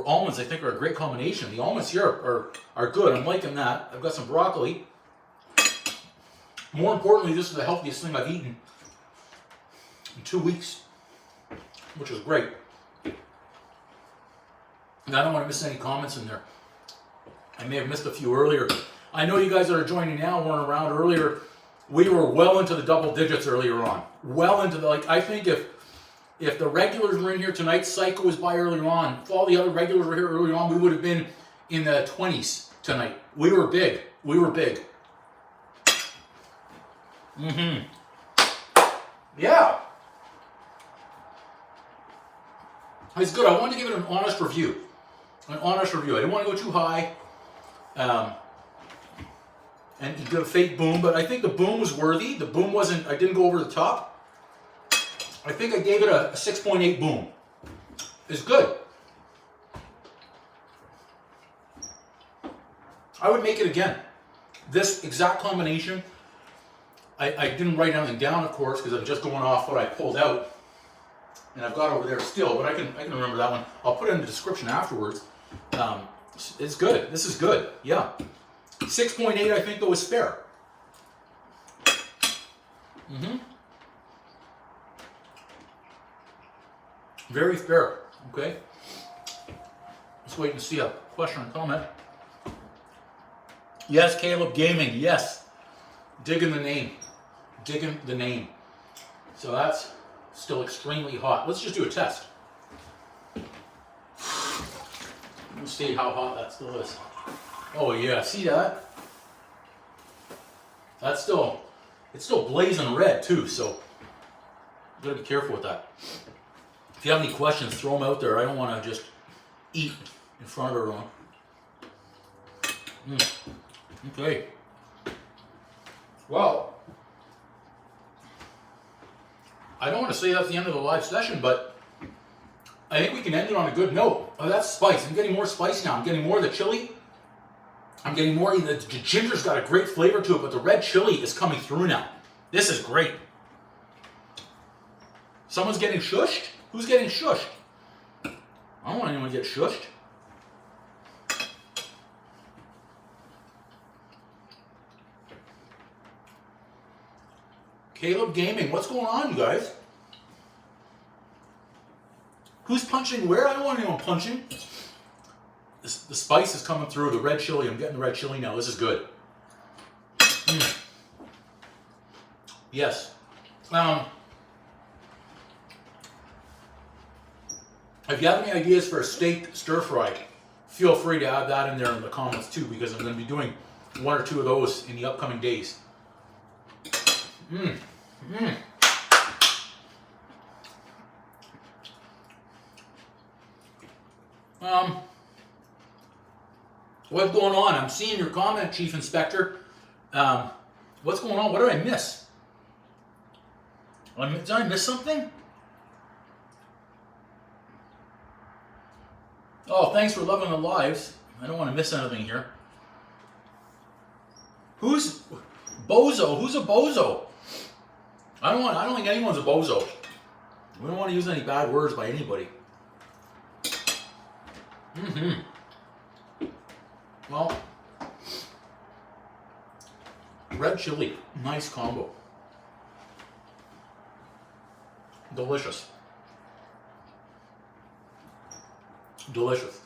almonds I think are a great combination. The almonds here are good. I'm liking that. I've got some broccoli. More importantly, this is the healthiest thing I've eaten in 2 weeks, which is great. And I don't want to miss any comments in there. I may have missed a few earlier. I know you guys that are joining now weren't around earlier. We were well into the double digits earlier on. Well into the, I think if the regulars were in here tonight, Psycho was by earlier on, if all the other regulars were here earlier on, we would have been in the 20s tonight. We were big. We were big. Yeah. It's good. I wanted to give it an honest review. An honest review. I didn't want to go too high. And give a fake boom, but I think the boom was worthy. The boom wasn't, I didn't go over the top. I think I gave it a 6.8 boom. It's good. I would make it again. This exact combination, I didn't write anything down, of course, because I'm just going off what I pulled out. And I've got over there still, but I can remember that one. I'll put it in the description afterwards. It's good. This is good. Yeah. 6.8, I think, though, is fair. Very fair. Okay. Let's wait and see a question or comment. Yes, Caleb Gaming. Yes. Digging the name. Digging the name. So that's still extremely hot. Let's just do a test. Let's see how hot that still is. Oh yeah, see that? That's still, it's still blazing red too, so you gotta be careful with that. If you have any questions, throw them out there. I don't want to just eat in front of everyone. Okay. Well, I don't want to say that's the end of the live session, but I think we can end it on a good note. Oh, that's spice. I'm getting more spice now. I'm getting more of the chili. I'm getting more, the ginger's got a great flavor to it, but the red chili is coming through now. This is great. Someone's getting shushed? Who's getting shushed? I don't want anyone to get shushed. Caleb Gaming, what's going on, you guys? Who's punching where? I don't want anyone punching. The spice is coming through, the red chili. I'm getting the red chili now. This is good. Yes. If you have any ideas for a steak stir fry, feel free to add that in there in the comments too, because I'm going to be doing 1 or 2 of those in the upcoming days. What's going on? I'm seeing your comment, Chief Inspector. What's going on? What did I miss? Did I miss something? Oh, thanks for loving the lives. I don't want to miss anything here. Who's bozo? Who's a bozo? I don't think anyone's a bozo. We don't want to use any bad words by anybody. Well, red chili, nice combo. Delicious. Delicious.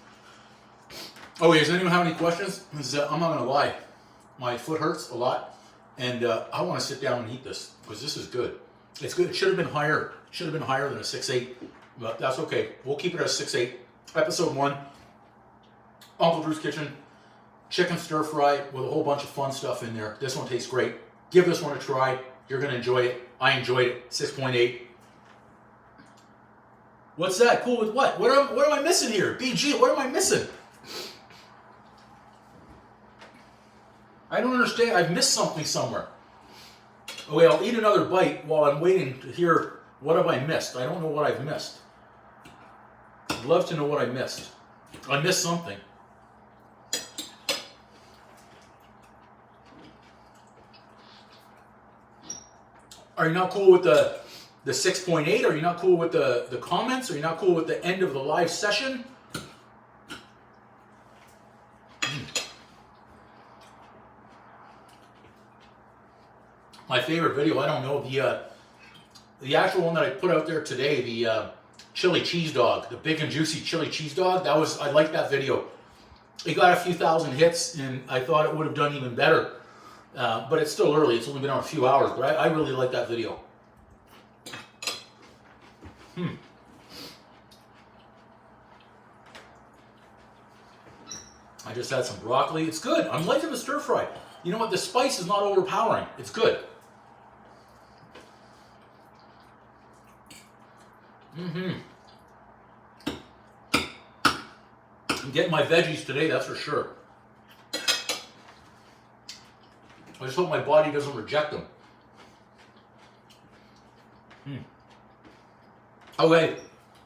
Oh, does anyone have any questions? I'm not gonna lie, my foot hurts a lot, and I want to sit down and eat this because this is good. It's good. It should have been higher. Should have been higher than a 6.8, but that's okay. We'll keep it at a 6.8. Episode 1, Uncle Drew's Kitchen, chicken stir fry with a whole bunch of fun stuff in there. This one tastes great. Give this one a try. You're gonna enjoy it. I enjoyed it. 6.8. What's that? Cool with what? What am I missing here? BG, what am I missing? I don't understand. I've missed something somewhere. Okay, I'll eat another bite while I'm waiting to hear what have I missed. I don't know what I've missed. I'd love to know what I missed. I missed something. Are you not cool with the 6.8? Are you not cool with the comments? Are you not cool with the end of the live session? My favorite video, I don't know, the actual one that I put out there today, the chili cheese dog, the big and juicy chili cheese dog, I liked that video. It got a few thousand hits, and I thought it would have done even better. But it's still early, it's only been on a few hours, but I really like that video. I just had some broccoli. It's good. I'm liking the stir fry. You know what? The spice is not overpowering. It's good. I'm getting my veggies today, that's for sure. I just hope my body doesn't reject them. Okay,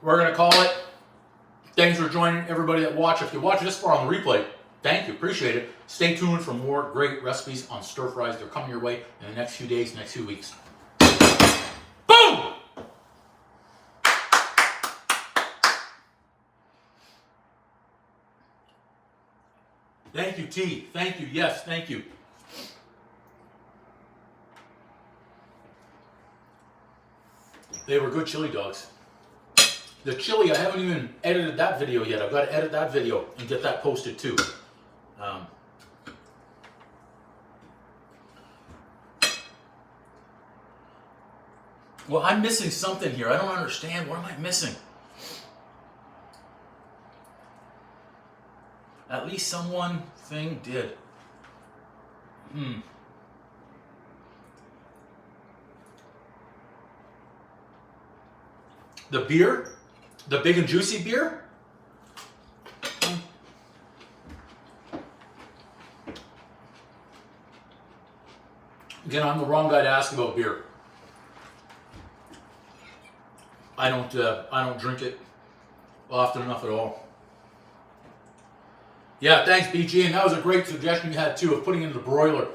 we're going to call it. Thanks for joining everybody that watched. If you watch this far on the replay, thank you, appreciate it. Stay tuned for more great recipes on stir fries. They're coming your way in the next few days, next few weeks. Boom! Thank you, T. Thank you. Yes, thank you. They were good chili dogs. The chili, I haven't even edited that video yet. I've got to edit that video and get that posted too. Well, I'm missing something here. I don't understand. What am I missing? At least someone thing did. The beer? The big and juicy beer? Again, I'm the wrong guy to ask about beer. I don't drink it often enough at all. Yeah, thanks, BG, and that was a great suggestion you had too of putting it in the broiler.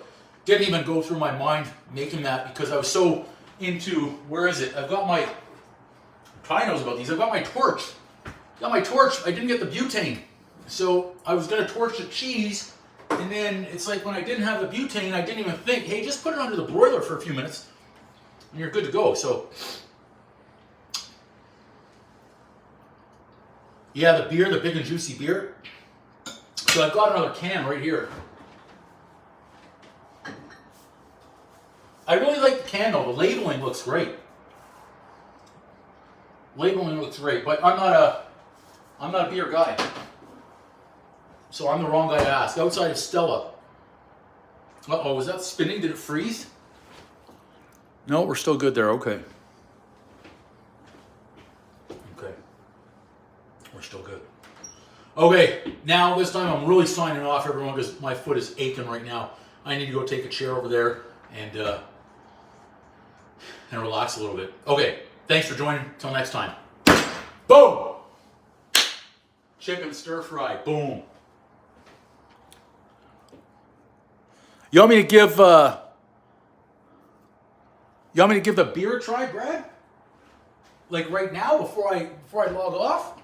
Didn't even go through my mind making that because I was so into, where is it? I've got my, Ty knows about these, I've got my torch. I didn't get the butane. So I was gonna torch the cheese, and then it's like when I didn't have the butane, I didn't even think, hey, just put it under the broiler for a few minutes, and you're good to go. So, yeah, the beer, the big and juicy beer. So I've got another can right here. I really like the can though. The labeling looks great. Labeling looks great, but I'm not a beer guy. So I'm the wrong guy to ask. Outside of Stella. Uh-oh, was that spinning? Did it freeze? No, we're still good there. Okay. Okay. We're still good. Okay, now this time I'm really signing off, everyone, because my foot is aching right now. I need to go take a chair over there and relax a little bit. Okay, thanks for joining. Till next time. Boom! Chicken stir fry. Boom. You want me to give the beer a try, Brad? Like right now, before I log off?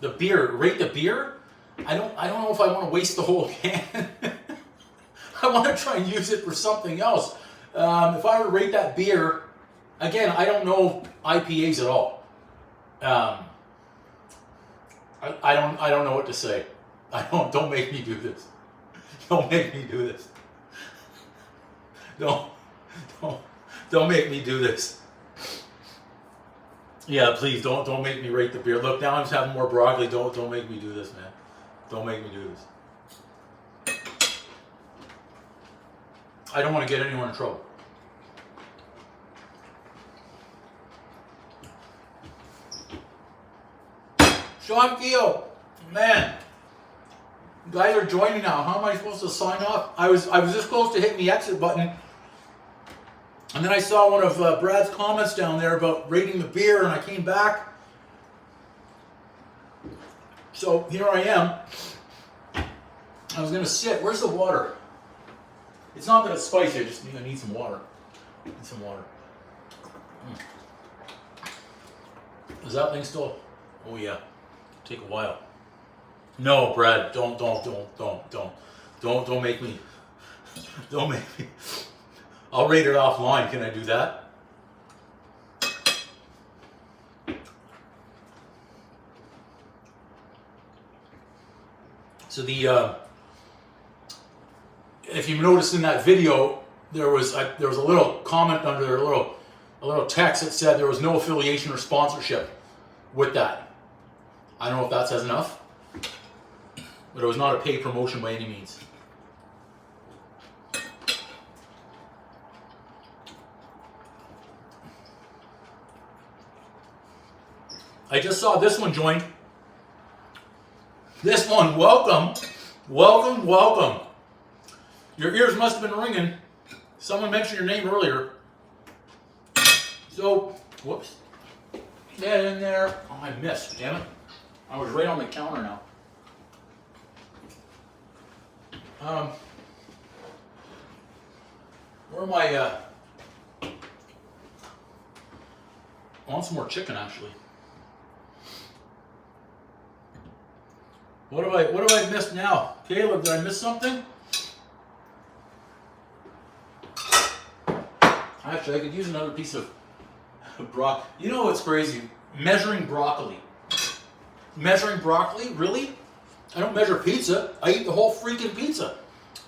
The beer, rate the beer? I don't know if I want to waste the whole can. I want to try and use it for something else. If I were to rate that beer, again, I don't know IPAs at all. I don't know what to say. Don't make me do this. Don't make me do this. Don't make me do this. Yeah, please don't make me rate the beer. Look, now I'm just having more broccoli. Don't make me do this, man. Don't make me do this. I don't want to get anyone in trouble. Sean Keogh, man, you guys are joining now. How am I supposed to sign off? I was this close to hitting the exit button, and then I saw one of Brad's comments down there about rating the beer, and I came back. So here I am. I was gonna sit. Where's the water? It's not that it's spicy. I just need some water. Need some water. Is that thing still? Oh yeah. Take a while. No, Brad, don't make me. Don't make me. I'll rate it offline. Can I do that? So if you noticed in that video, there was a little comment under there, a little text that said there was no affiliation or sponsorship with that. I don't know if that says enough, but it was not a paid promotion by any means. I just saw this one join. This one, welcome. Your ears must have been ringing. Someone mentioned your name earlier. So, whoops. Get in there. Oh, I missed, damn it. I was right on the counter now. Where am I? I want some more chicken, actually. What have I missed now? Caleb, did I miss something? Actually, I could use another piece of broccoli. You know what's crazy? Measuring broccoli. Measuring broccoli? Really? I don't measure pizza. I eat the whole freaking pizza.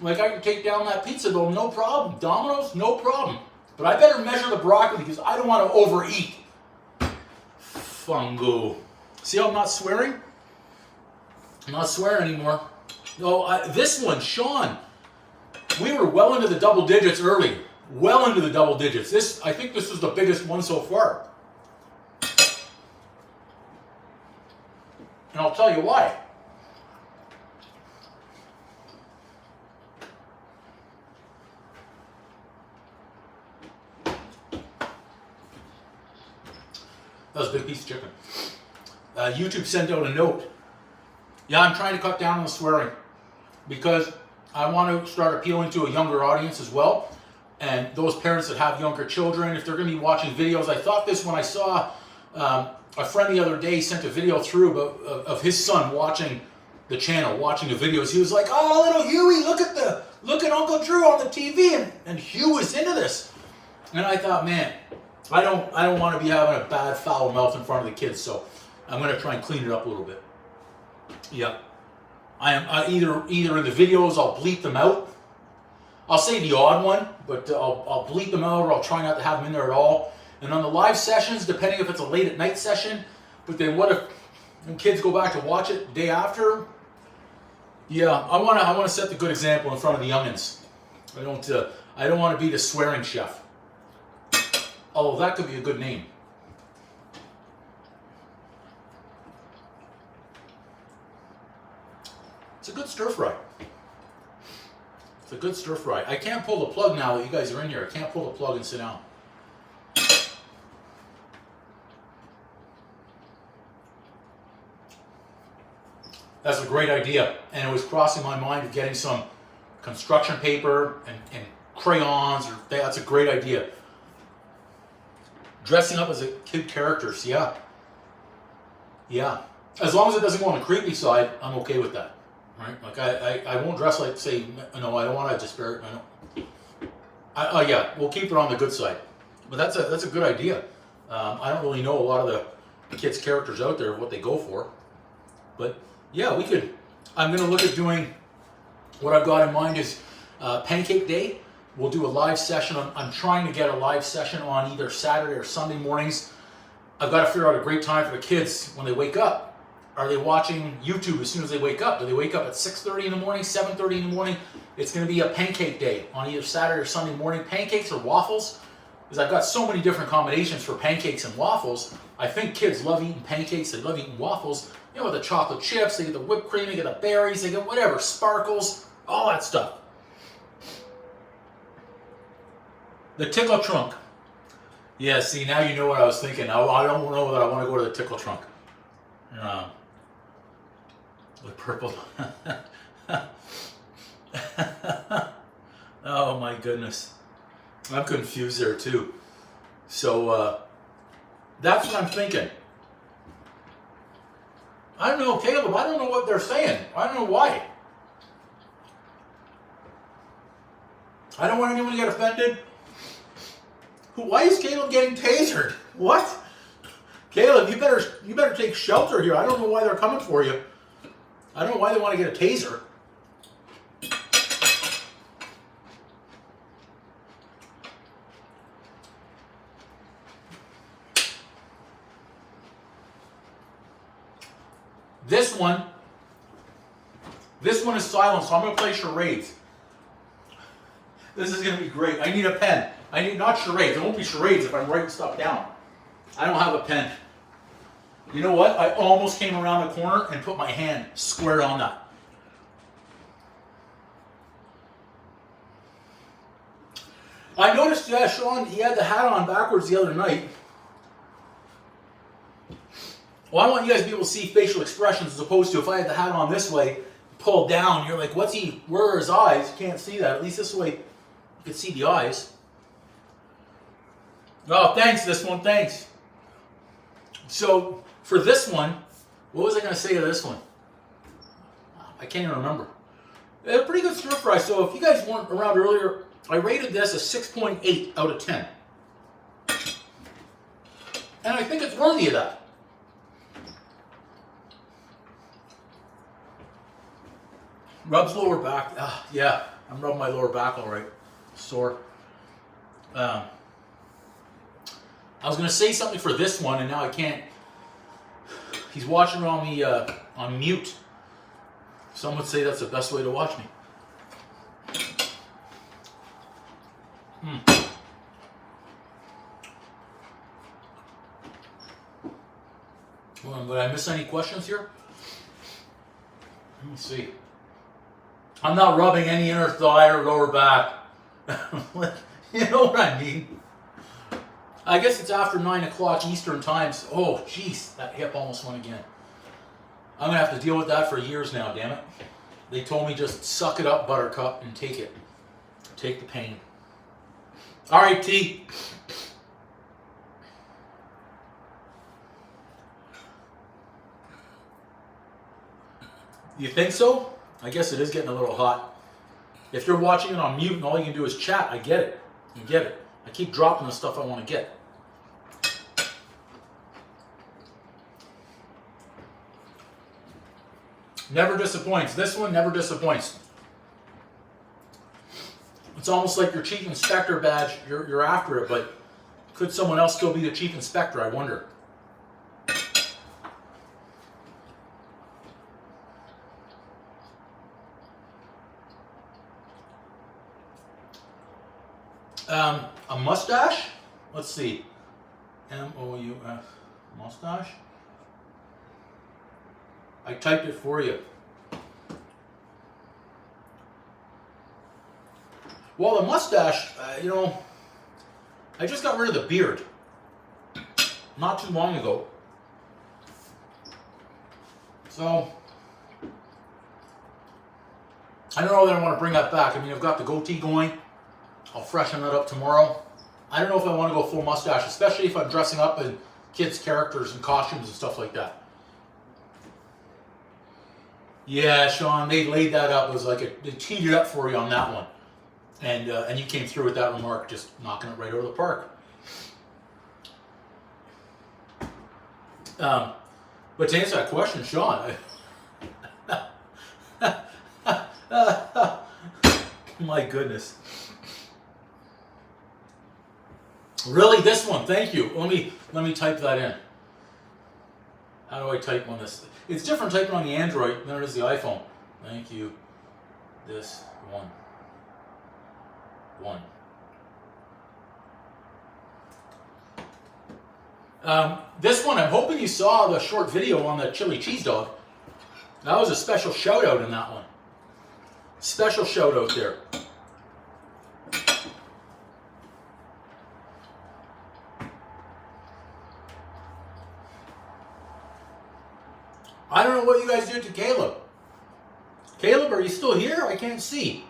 Like, I can take down that pizza though, no problem. Domino's, no problem. But I better measure the broccoli because I don't want to overeat. Fungo. See how I'm not swearing? I'm not swearing anymore. No, this one, Sean. We were well into the double digits early. Well into the double digits. I think this was the biggest one so far. And I'll tell you why. That was a big piece of chicken. YouTube sent out a note. Yeah, I'm trying to cut down on the swearing because I want to start appealing to a younger audience as well. And those parents that have younger children, if they're going to be watching videos, I thought this when I saw a friend the other day sent a video through of his son watching the channel, watching the videos. He was like, "Oh, little Huey, look at Uncle Drew on the TV," and Hugh was into this. And I thought, man, I don't want to be having a bad foul mouth in front of the kids, so I'm going to try and clean it up a little bit. Yeah, I am either in the videos I'll bleep them out. I'll say the odd one, but I'll bleep them out, or I'll try not to have them in there at all. And on the live sessions, depending if it's a late at night session, but then what if when kids go back to watch it the day after? Yeah, I want to set the good example in front of the youngins. I don't want to be the swearing chef. Although that could be a good name. It's a good stir fry. It's a good stir fry. I can't pull the plug now that you guys are in here. I can't pull the plug and sit down. That's a great idea. And it was crossing my mind of getting some construction paper and crayons. That's a great idea. Dressing up as a kid characters, yeah. Yeah. As long as it doesn't go on the creepy side, I'm okay with that. Right? Like I won't dress like, say, no, I don't want to disparage. Yeah, we'll keep it on the good side. But that's a good idea. I don't really know a lot of the kids' characters out there, what they go for. But yeah, we could. I'm going to look at doing, what I've got in mind is Pancake Day. We'll do a live session. I'm trying to get a live session on either Saturday or Sunday mornings. I've got to figure out a great time for the kids when they wake up. Are they watching YouTube as soon as they wake up? Do they wake up at 6:30 in the morning, 7:30 in the morning? It's going to be a Pancake Day on either Saturday or Sunday morning. Pancakes or waffles, because I've got so many different combinations for pancakes and waffles. I think kids love eating pancakes. They love eating waffles. You know, with the chocolate chips, they get the whipped cream, they get the berries, they get whatever, sparkles, all that stuff. The tickle trunk. Yeah, see, now you know what I was thinking. I don't know that I want to go to the tickle trunk. The purple. Oh my goodness. I'm confused there too. So that's what I'm thinking. I don't know, Caleb, I don't know what they're saying. I don't know why. I don't want anyone to get offended. Why is Caleb getting tasered? What? Caleb, you better take shelter here. I don't know why they're coming for you. I don't know why they want to get a taser. This one is silent, so I'm going to play charades. This is going to be great. I need a pen. I need, not charades. It won't be charades if I'm writing stuff down. I don't have a pen. You know what? I almost came around the corner and put my hand square on that. I noticed, yeah, Sean, he had the hat on backwards the other night. Well, I want you guys to be able to see facial expressions as opposed to if I had the hat on this way, pulled down, you're like, what's he, where are his eyes? You can't see that. At least this way you can see the eyes. Oh, thanks, this one, thanks. So, for this one, what was I going to say to this one? I can't even remember. A pretty good stir fry. So if you guys weren't around earlier, I rated this a 6.8 out of 10. And I think it's worthy of that. Rubs lower back. Yeah, I'm rubbing my lower back all right. Sore. I was going to say something for this one, and now I can't. He's watching on me on mute. Some would say that's the best way to watch me. Well, did I miss any questions here? Let me see. I'm not rubbing any inner thigh or lower back. You know what I mean? I guess it's after 9 o'clock Eastern time. So, oh, jeez, that hip almost went again. I'm going to have to deal with that for years now, damn it. They told me just suck it up, Buttercup, and take it. Take the pain. All right, T. You think so? I guess it is getting a little hot. If you're watching it on mute and all you can do is chat, I get it. You get it. I keep dropping the stuff I want to get. Never disappoints. This one never disappoints. It's almost like your chief inspector badge. You're after it, but could someone else still be the chief inspector? I wonder. A mustache? Let's see. M-O-U-S. Mustache? I typed it for you. Well, the mustache, you know, I just got rid of the beard not too long ago. So, I don't know that I want to bring that back. I mean, I've got the goatee going. I'll freshen that up tomorrow. I don't know if I want to go full mustache, especially if I'm dressing up in kids' characters and costumes and stuff like that. Yeah, Sean, they laid that up. It was like they teed it up for you on that one. And you came through with that remark, just knocking it right out of the park. But to answer that question, Sean, my goodness. Really, this one? Thank you. Let me type that in. How do I type on this? It's different typing on the Android than it is the iPhone. Thank you. This one. This one, I'm hoping you saw the short video on the chili cheese dog. That was a special shout out in that one. Special shout out there. I don't know what you guys did to Caleb. Caleb, are you still here? I can't see.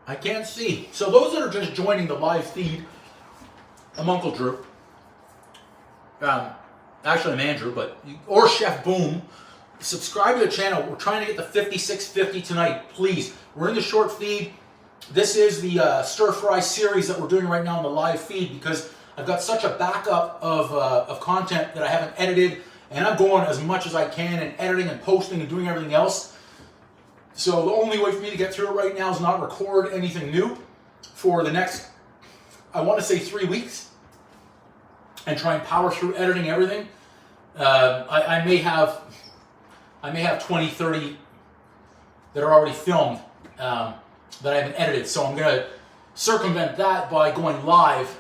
I can't see. So those that are just joining the live feed, I'm Uncle Drew. Actually, I'm Andrew, or Chef Boom. Subscribe to the channel. We're trying to get the 5650 tonight. Please. We're in the short feed. This is the Stirfry series that we're doing right now on the live feed because I've got such a backup of content that I haven't edited, and I'm going as much as I can and editing and posting and doing everything else. So the only way for me to get through it right now is not record anything new for the next, I want to say 3 weeks, and try and power through editing everything. I may have 20, 30 that are already filmed that I haven't edited. So I'm going to circumvent that by going live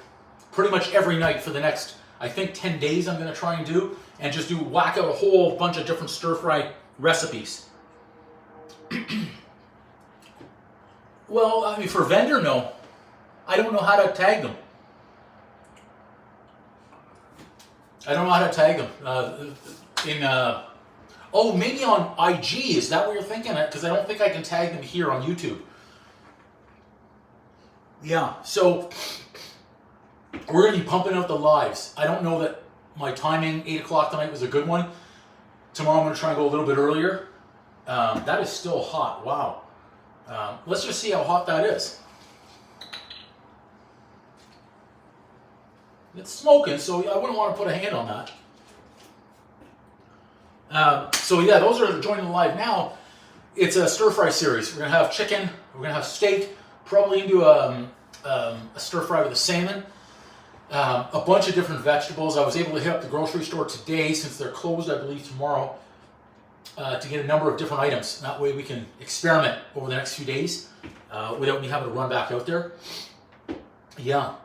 pretty much every night for the next, I think, 10 days I'm going to try and do, and just whack out a whole bunch of different stir-fry recipes. Well, I mean, for vendor, no. I don't know how to tag them. I don't know how to tag them. Maybe on IG. Is that what you're thinking? Because I don't think I can tag them here on YouTube. Yeah, so we're going to be pumping out the lives. I don't know that my timing, 8 o'clock tonight, was a good one. Tomorrow I'm going to try and go a little bit earlier. That is still hot. Wow. Let's just see how hot that is. It's smoking, so I wouldn't want to put a hand on that. So yeah, those are joining the live now. It's a stir-fry series. We're going to have chicken. We're going to have steak. Probably into a stir-fry with a salmon. A bunch of different vegetables. I was able to hit up the grocery store today, since they're closed, I believe, tomorrow, to get a number of different items. That way we can experiment over the next few days without me having to run back out there. Yeah.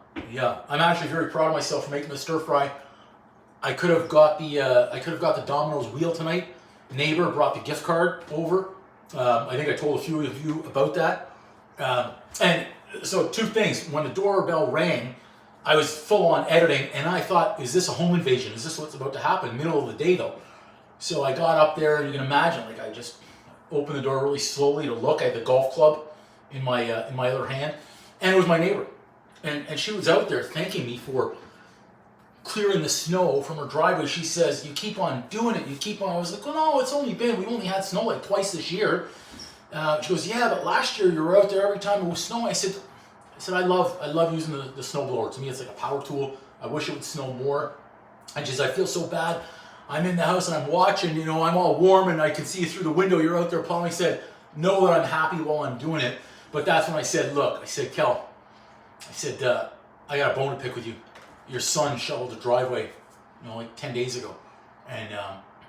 I'm actually very proud of myself for making the stir fry. I could have got the Domino's wheel tonight. Neighbor brought the gift card over. I think I told a few of you about that. And so 2 things. When the doorbell rang, I was full on editing, and I thought, is this a home invasion? Is this what's about to happen? Middle of the day though. So I got up there, and you can imagine, like, I just opened the door really slowly to look. I had the golf club in my other hand, and it was my neighbor. And she was out there thanking me for clearing the snow from her driveway. She says, you keep on doing it, you keep on. I was like, well, no, it's only been, we only had snow like twice this year. She goes, yeah, but last year you were out there every time it was snowing. I said, I love using the snowblower. To me, it's like a power tool. I wish it would snow more. And she says, I feel so bad. I'm in the house and I'm watching, I'm all warm and I can see you through the window. You're out there plowing. I said, know that I'm happy while I'm doing it. But that's when I said, look, I said, Kel, I got a bone to pick with you. Your son shoveled the driveway, like 10 days ago. And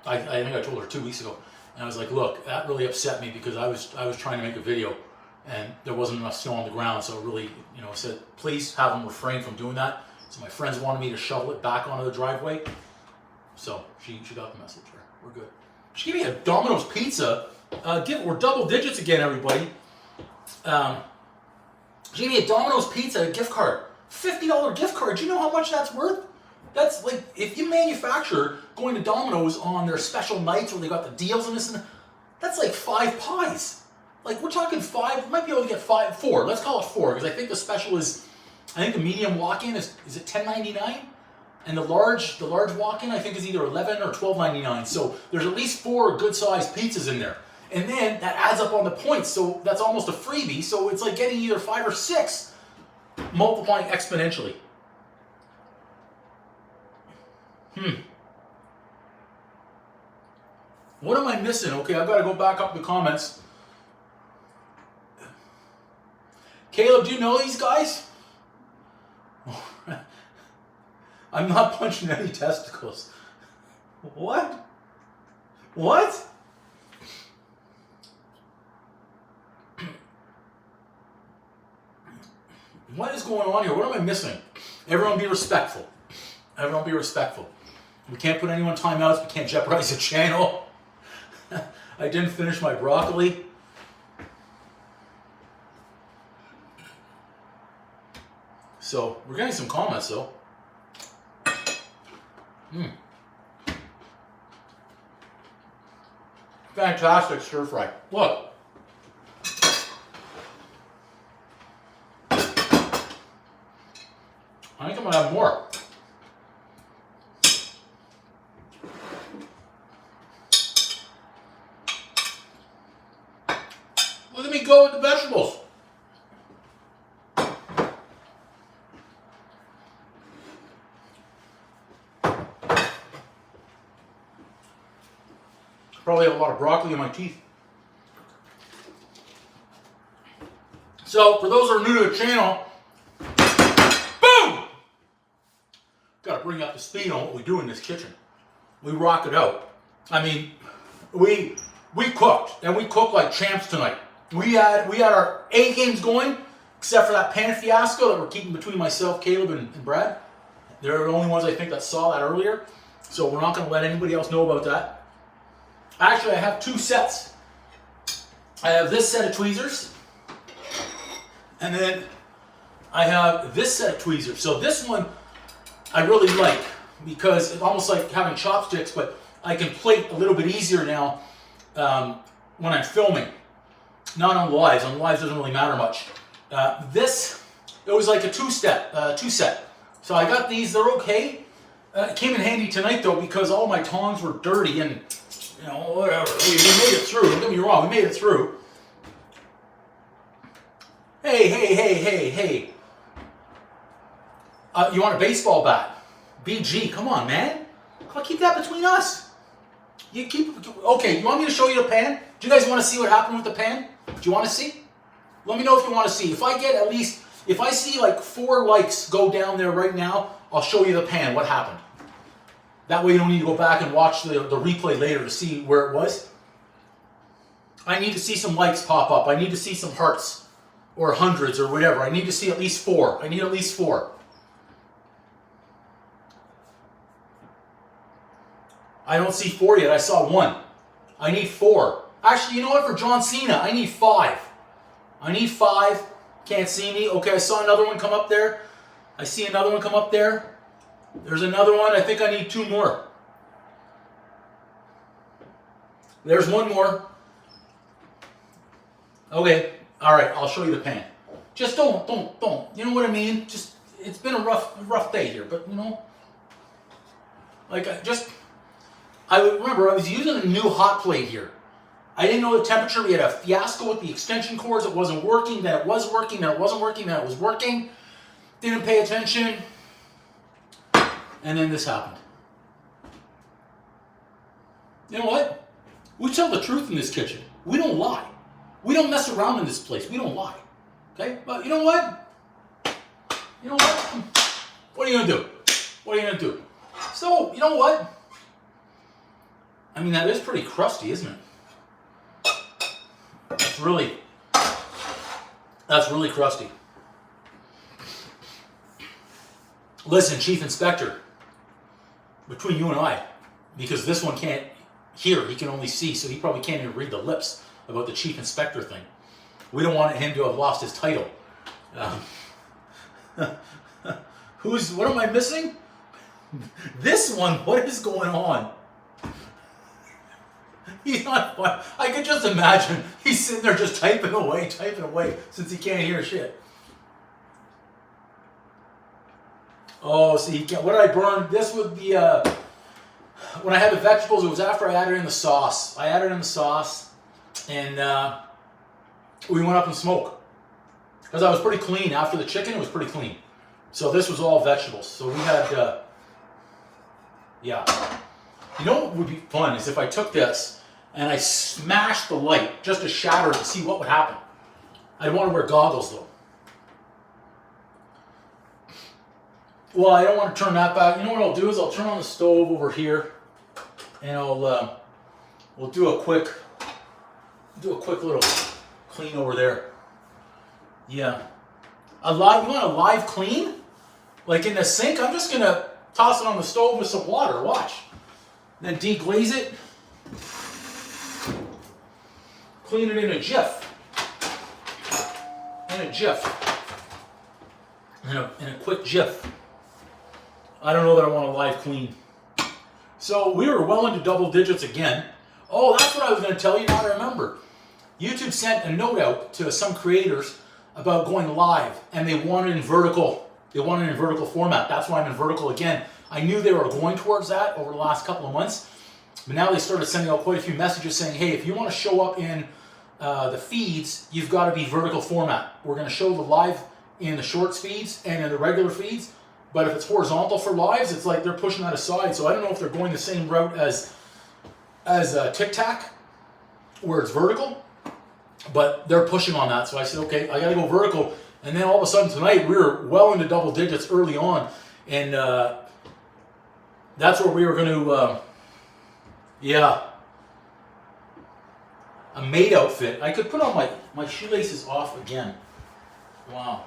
I think I told her 2 weeks ago. And I was like, look, that really upset me because I was trying to make a video and there wasn't enough snow on the ground. So really, I said, please have him refrain from doing that. So my friends wanted me to shovel it back onto the driveway. So she got the message there. We're good. She gave me a Domino's pizza. We're double digits again, everybody. She gave me a Domino's pizza gift card. $50 gift card. Do you know how much that's worth? That's like, if you manufacture going to Domino's on their special nights where they got the deals and this and that, That's like 5 pies. Like we're talking 5, might be able to get 4. Let's call it 4 because I think the special is, I think the medium walk-in is it $10.99, and the large walk-in I think is either $11 or $12.99. So there's at least 4 good-sized pizzas in there, and then that adds up on the points. So that's almost a freebie. So it's like getting either 5 or 6, multiplying exponentially. What am I missing? Okay, I've got to go back up the comments. Caleb, do you know these guys? I'm not punching any testicles. What? What? What is going on here? What am I missing? Everyone be respectful. Everyone be respectful. We can't put anyone in timeouts. We can't jeopardize the channel. I didn't finish my broccoli. So, we're getting some comments though. Fantastic stir fry. Look. I think I'm gonna have more. Look at me go with the vegetables. Probably have a lot of broccoli in my teeth. So, for those who are new to the channel, boom! Gotta bring up the speed on what we do in this kitchen. We rock it out. I mean, we cooked, and we cooked like champs tonight. We had our A games going, except for that pan fiasco that we're keeping between myself, Caleb, and Brad. They're the only ones I think that saw that earlier, so we're not going to let anybody else know about that. Actually, I have 2 sets. I have this set of tweezers, and then I have this set of tweezers. So this one I really like because it's almost like having chopsticks, but I can plate a little bit easier now when I'm filming. Not on lives. On lives doesn't really matter much. This, it was like a 2-set. So I got these. They're okay. It came in handy tonight though because all my tongs were dirty and whatever. We made it through. Don't get me wrong. We made it through. Hey. You want a baseball bat? BG, come on, man. Keep that between us. Okay, you want me to show you the pan? Do you guys want to see what happened with the pan? Do you want to see? Let me know if you want to see. If I see like 4 likes go down there right now, I'll show you the pan, what happened. That way you don't need to go back and watch the replay later to see where it was. I need to see some likes pop up. I need to see some hearts or hundreds or whatever. I need to see at least 4. I need at least 4. I don't see 4 yet. I saw 1. I need 4. Actually, you know what? For John Cena, I need 5. I need 5. Can't see me. Okay, I saw another one come up there. I see another one come up there. There's another one. I think I need 2 more. There's 1 more. Okay. All right. I'll show you the pan. Just don't. You know what I mean? Just, it's been a rough day here, but like I remember I was using a new hot plate here. I didn't know the temperature. We had a fiasco with the extension cords. It wasn't working. Then it was working. Then it wasn't working. Then it was working. Didn't pay attention. And then this happened. You know what? We tell the truth in this kitchen. We don't lie. We don't mess around in this place. We don't lie. Okay? But you know what? What are you going to do? What are you going to do? So, you know what? I mean, that is pretty crusty, isn't it? That's really crusty. Listen, Chief Inspector, between you and I, because this one can't hear, he can only see, so he probably can't even read the lips about the Chief Inspector thing. We don't want him to have lost his title. What am I missing? This one, what is going on? He's not fun. I could just imagine he's sitting there just typing away, since he can't hear shit. Oh, see, he can't. What did I burn? This would be, when I had the vegetables, it was after I added in the sauce. I added in the sauce, and we went up in smoke. Because I was pretty clean. After the chicken, it was pretty clean. So this was all vegetables. So we had, yeah. You know what would be fun is if I took this and I smashed the light just to shatter it to see what would happen. I'd want to wear goggles though. Well, I don't want to turn that back. You know what I'll do is I'll turn on the stove over here, and we'll do a quick little clean over there. Yeah, you want a live clean, like in the sink. I'm just gonna toss it on the stove with some water. Watch, then deglaze it, clean it in a jiff. In a quick jiff. I don't know that I want a live clean. So we were well into double digits again. Oh, that's what I was going to tell you. Now I remember. YouTube sent a note out to some creators about going live, and they wanted in vertical. They wanted in vertical format. That's why I'm in vertical again. I knew they were going towards that over the last couple of months, but now they started sending out quite a few messages saying, "Hey, if you want to show up in the feeds, you've got to be vertical format. We're going to show the live in the shorts feeds and in the regular feeds." But if it's horizontal for lives, it's like they're pushing that aside. So I don't know if they're going the same route as TikTok, where it's vertical, but they're pushing on that. So I said, okay, I got to go vertical. And then all of a sudden tonight, we were well into double digits early on. And that's where we were going to, a maid outfit. I could put on my shoelaces off again. Wow.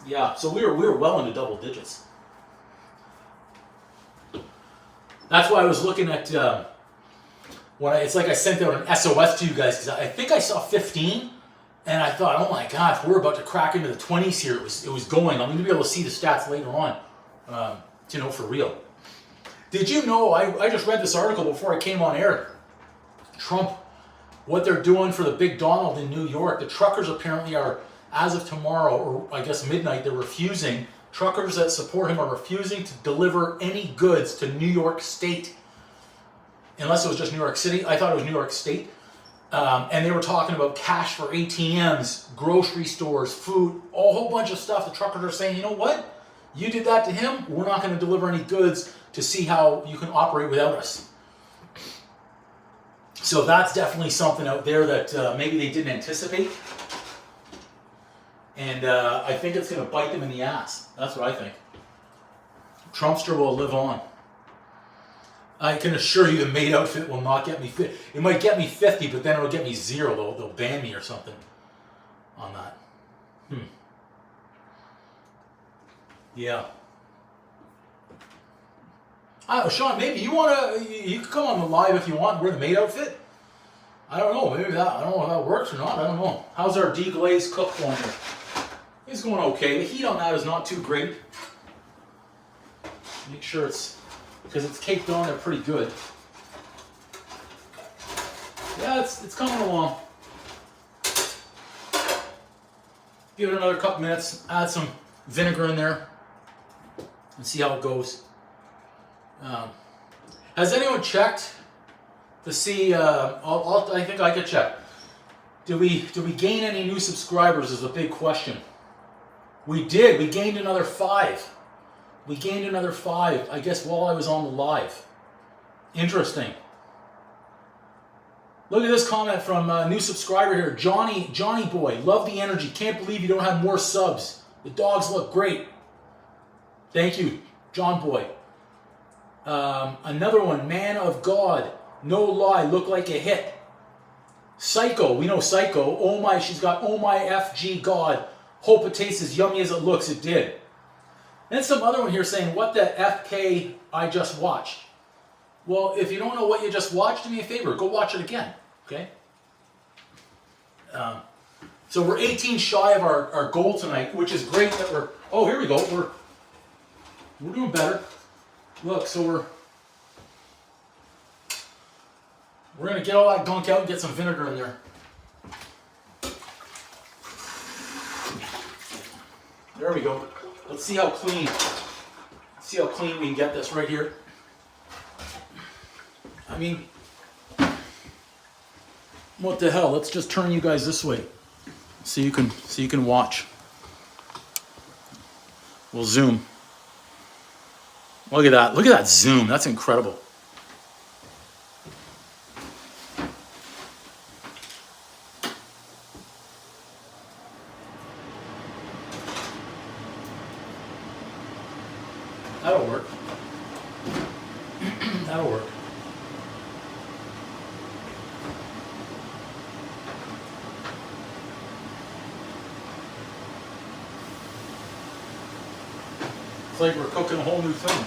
Yeah, so we were well into double digits. That's why I was looking at it's like I sent out an SOS to you guys because I think I saw 15, and I thought, oh my gosh, we're about to crack into the 20s here. It was going. I'm going to be able to see the stats later on, to know for real. Did you know? I just read this article before I came on air. Trump, what they're doing for the Big Donald in New York. The truckers apparently are, as of tomorrow, or I guess midnight, they're refusing, truckers that support him are refusing to deliver any goods to New York State. Unless it was just New York City. I thought it was New York State. And they were talking about cash for ATMs, grocery stores, food, a whole bunch of stuff. The truckers are saying, you know what? You did that to him, we're not going to deliver any goods to see how you can operate without us. So that's definitely something out there that maybe they didn't anticipate. And I think it's going to bite them in the ass. That's what I think. Trumpster will live on. I can assure you the maid outfit will not get me 50. It might get me 50, but then it'll get me 0. They'll ban me or something on that. Yeah. Sean, maybe you can come on the live if you want and wear the maid outfit. I don't know. Maybe I don't know if that works or not. I don't know. How's our deglazed cook going here? It's going okay. The heat on that is not too great. Make sure because it's caked on there pretty good. Yeah, it's coming along. Give it another couple minutes. Add some vinegar in there and see how it goes. Has anyone checked to see? I think I could check. Did we gain any new subscribers? Is a big question. We did. We gained another 5. I guess while I was on the live. Interesting. Look at this comment from a new subscriber here. Johnny boy. Love the energy. Can't believe you don't have more subs. The dogs look great. Thank you, John boy. Another one. Man of God. No lie. Look like a hit. Psycho. We know Psycho. Oh my. She's got oh my FG God. Hope it tastes as yummy as it looks. It did. Then some other one here saying, what the FK I just watched. Well, if you don't know what you just watched, do me a favor. Go watch it again. Okay? So we're 18 shy of our goal tonight, which is great that we're... Oh, here we go. We're doing better. Look, so We're gonna get all that gunk out and get some vinegar in there. There we go. Let's see how clean. Let's see how clean we can get this right here. I mean, what the hell? Let's just turn you guys this way, so you can watch. We'll zoom. Look at that. Look at that zoom. That's incredible. That'll work. That'll work. It's like we're cooking a whole new thing.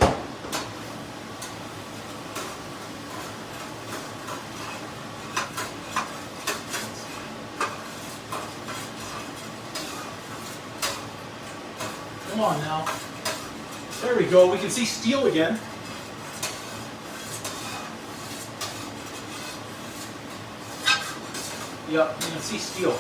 Come on now. There we go. We can see steel again. Yep, you can see steel.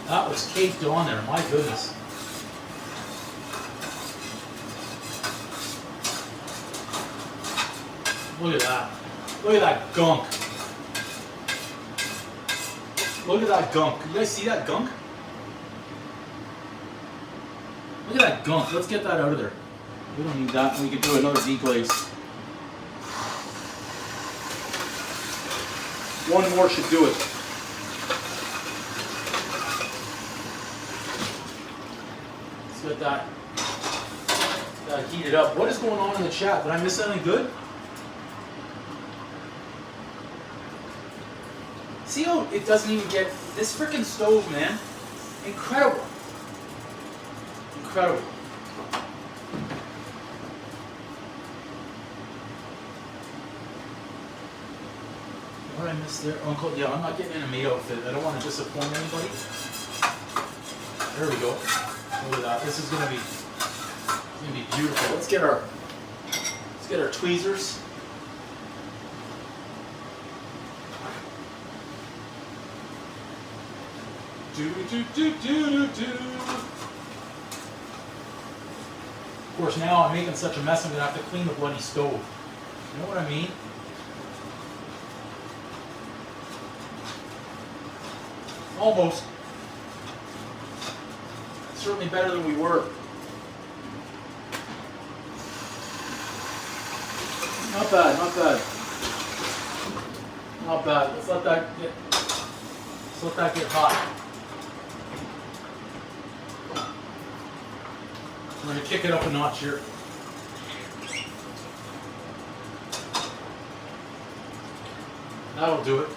That was caked on there, my goodness. Look at that. Look at that gunk. Look at that gunk. You guys see that gunk? Look at that gunk. Let's get that out of there. We don't need that. We can do another deglaze. One more should do it. Let's get that heated up. What is going on in the chat? Did I miss anything good? See how it doesn't even get this freaking stove, man. Incredible. Incredible. What did I miss there? Uncle, yeah, I'm not getting in a maid outfit. I don't want to disappoint anybody. There we go. Look at that. This is gonna be beautiful. Let's get our tweezers. Of course, now I'm making such a mess, I'm gonna have to clean the bloody stove. You know what I mean? Almost. Certainly better than we were. Not bad, not bad. Not bad. Let's let that get hot. We're going to kick it up a notch here. That'll do it.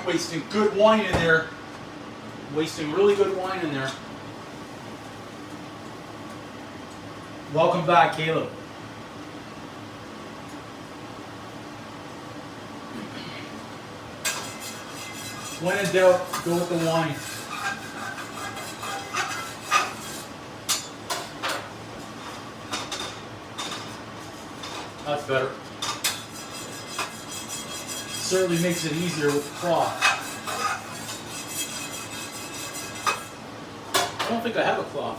Wasting good wine in there. Wasting really good wine in there. Welcome back, Caleb. When in doubt, go with the wine. That's better. Certainly makes it easier with the cloth. I don't think I have a cloth.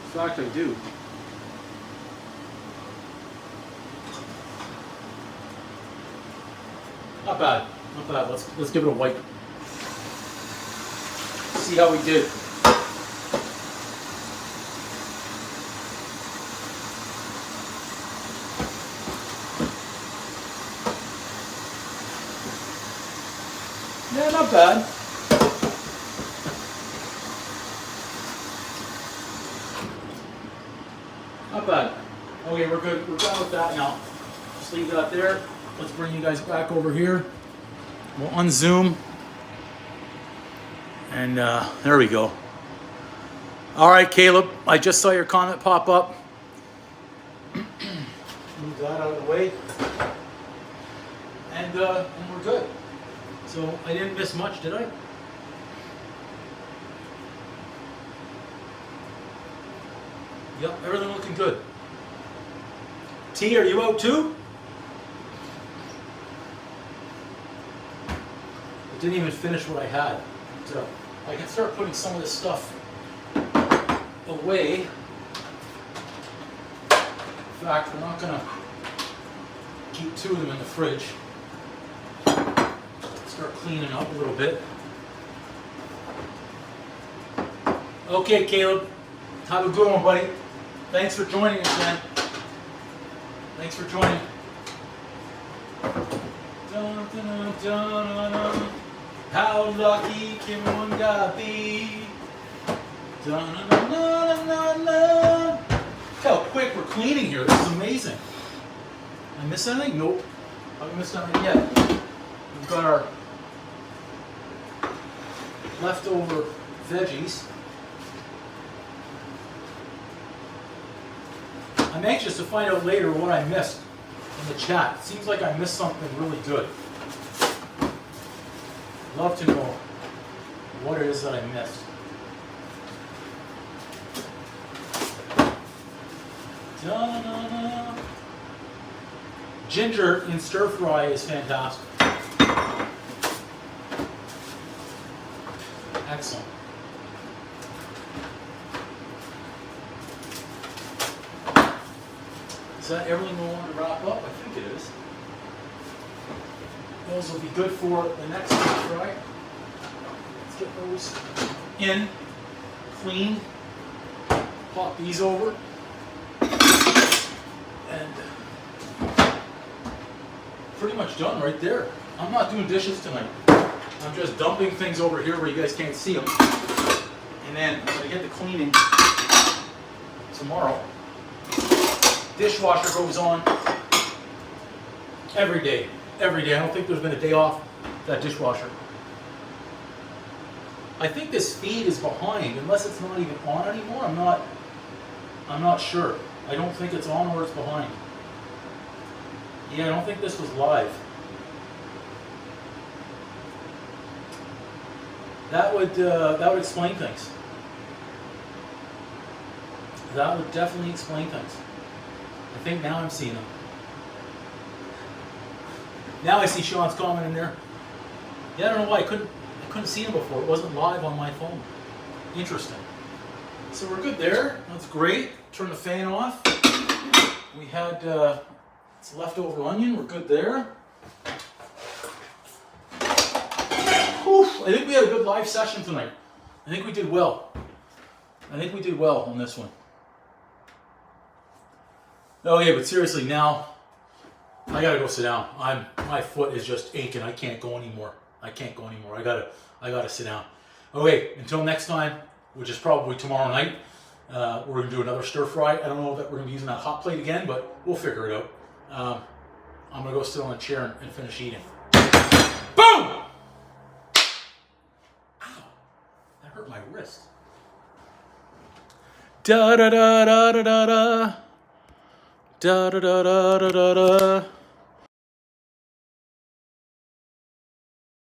In fact, I do. Not bad. Not bad. Let's give it a wipe. See how we did. Yeah, not bad. Not bad. Okay, we're good. We're done with that now. Just leave that there. Let's bring you guys back over here. We'll unzoom. And there we go. All right, Caleb, I just saw your comment pop up. Move that out of the way. and we're good. So I didn't miss much, did I? Yep, everything looking good. T, are you out too? I didn't even finish what I had. So I can start putting some of this stuff away. In fact, we're not gonna keep two of them in the fridge. Start cleaning up a little bit. Okay, Caleb, have a good one, buddy. Thanks for joining us, man. Thanks for joining. Dun, dun, dun, dun, dun. How lucky can one guy be? Dun, dun, dun, dun, dun, dun. Look how quick we're cleaning here. This is amazing. Did I miss anything? Nope. I haven't missed anything yet. We've got our leftover veggies. I'm anxious to find out later what I missed in the chat. It seems like I missed something really good. I'd love to know what it is that I missed. Da-da-da. Ginger in stir fry is fantastic. Excellent. Is that everything we want to wrap up? I think it is. Those will be good for the next stir fry. Let's get those in, clean, pop these over, and pretty much done right there. I'm not doing dishes tonight. I'm just dumping things over here where you guys can't see them. And then I'm going to get the cleaning tomorrow. Dishwasher goes on every day. Every day. I don't think there's been a day off that dishwasher. I think this feed is behind, unless it's not even on anymore. I'm not sure. I don't think it's on or it's behind. Yeah, I don't think this was live. That would explain things. That would definitely explain things. I think now I'm seeing them. Now I see Sean's comment in there. Yeah, I don't know why I couldn't see him before. It wasn't live on my phone. Interesting. So we're good there. That's great. Turn the fan off. We had some leftover onion. We're good there. Whew, I think we had a good live session tonight. I think we did well. I think we did well on this one. Okay, but seriously, now I gotta go sit down. My foot is just aching. I can't go anymore. I gotta sit down. Okay, until next time, which is probably tomorrow night, we're gonna do another stir fry. I don't know that we're gonna be using that hot plate again, but we'll figure it out. I'm gonna go sit on a chair and finish eating. Boom! Ow! That hurt my wrist. Da da da da da da da da da da da da da.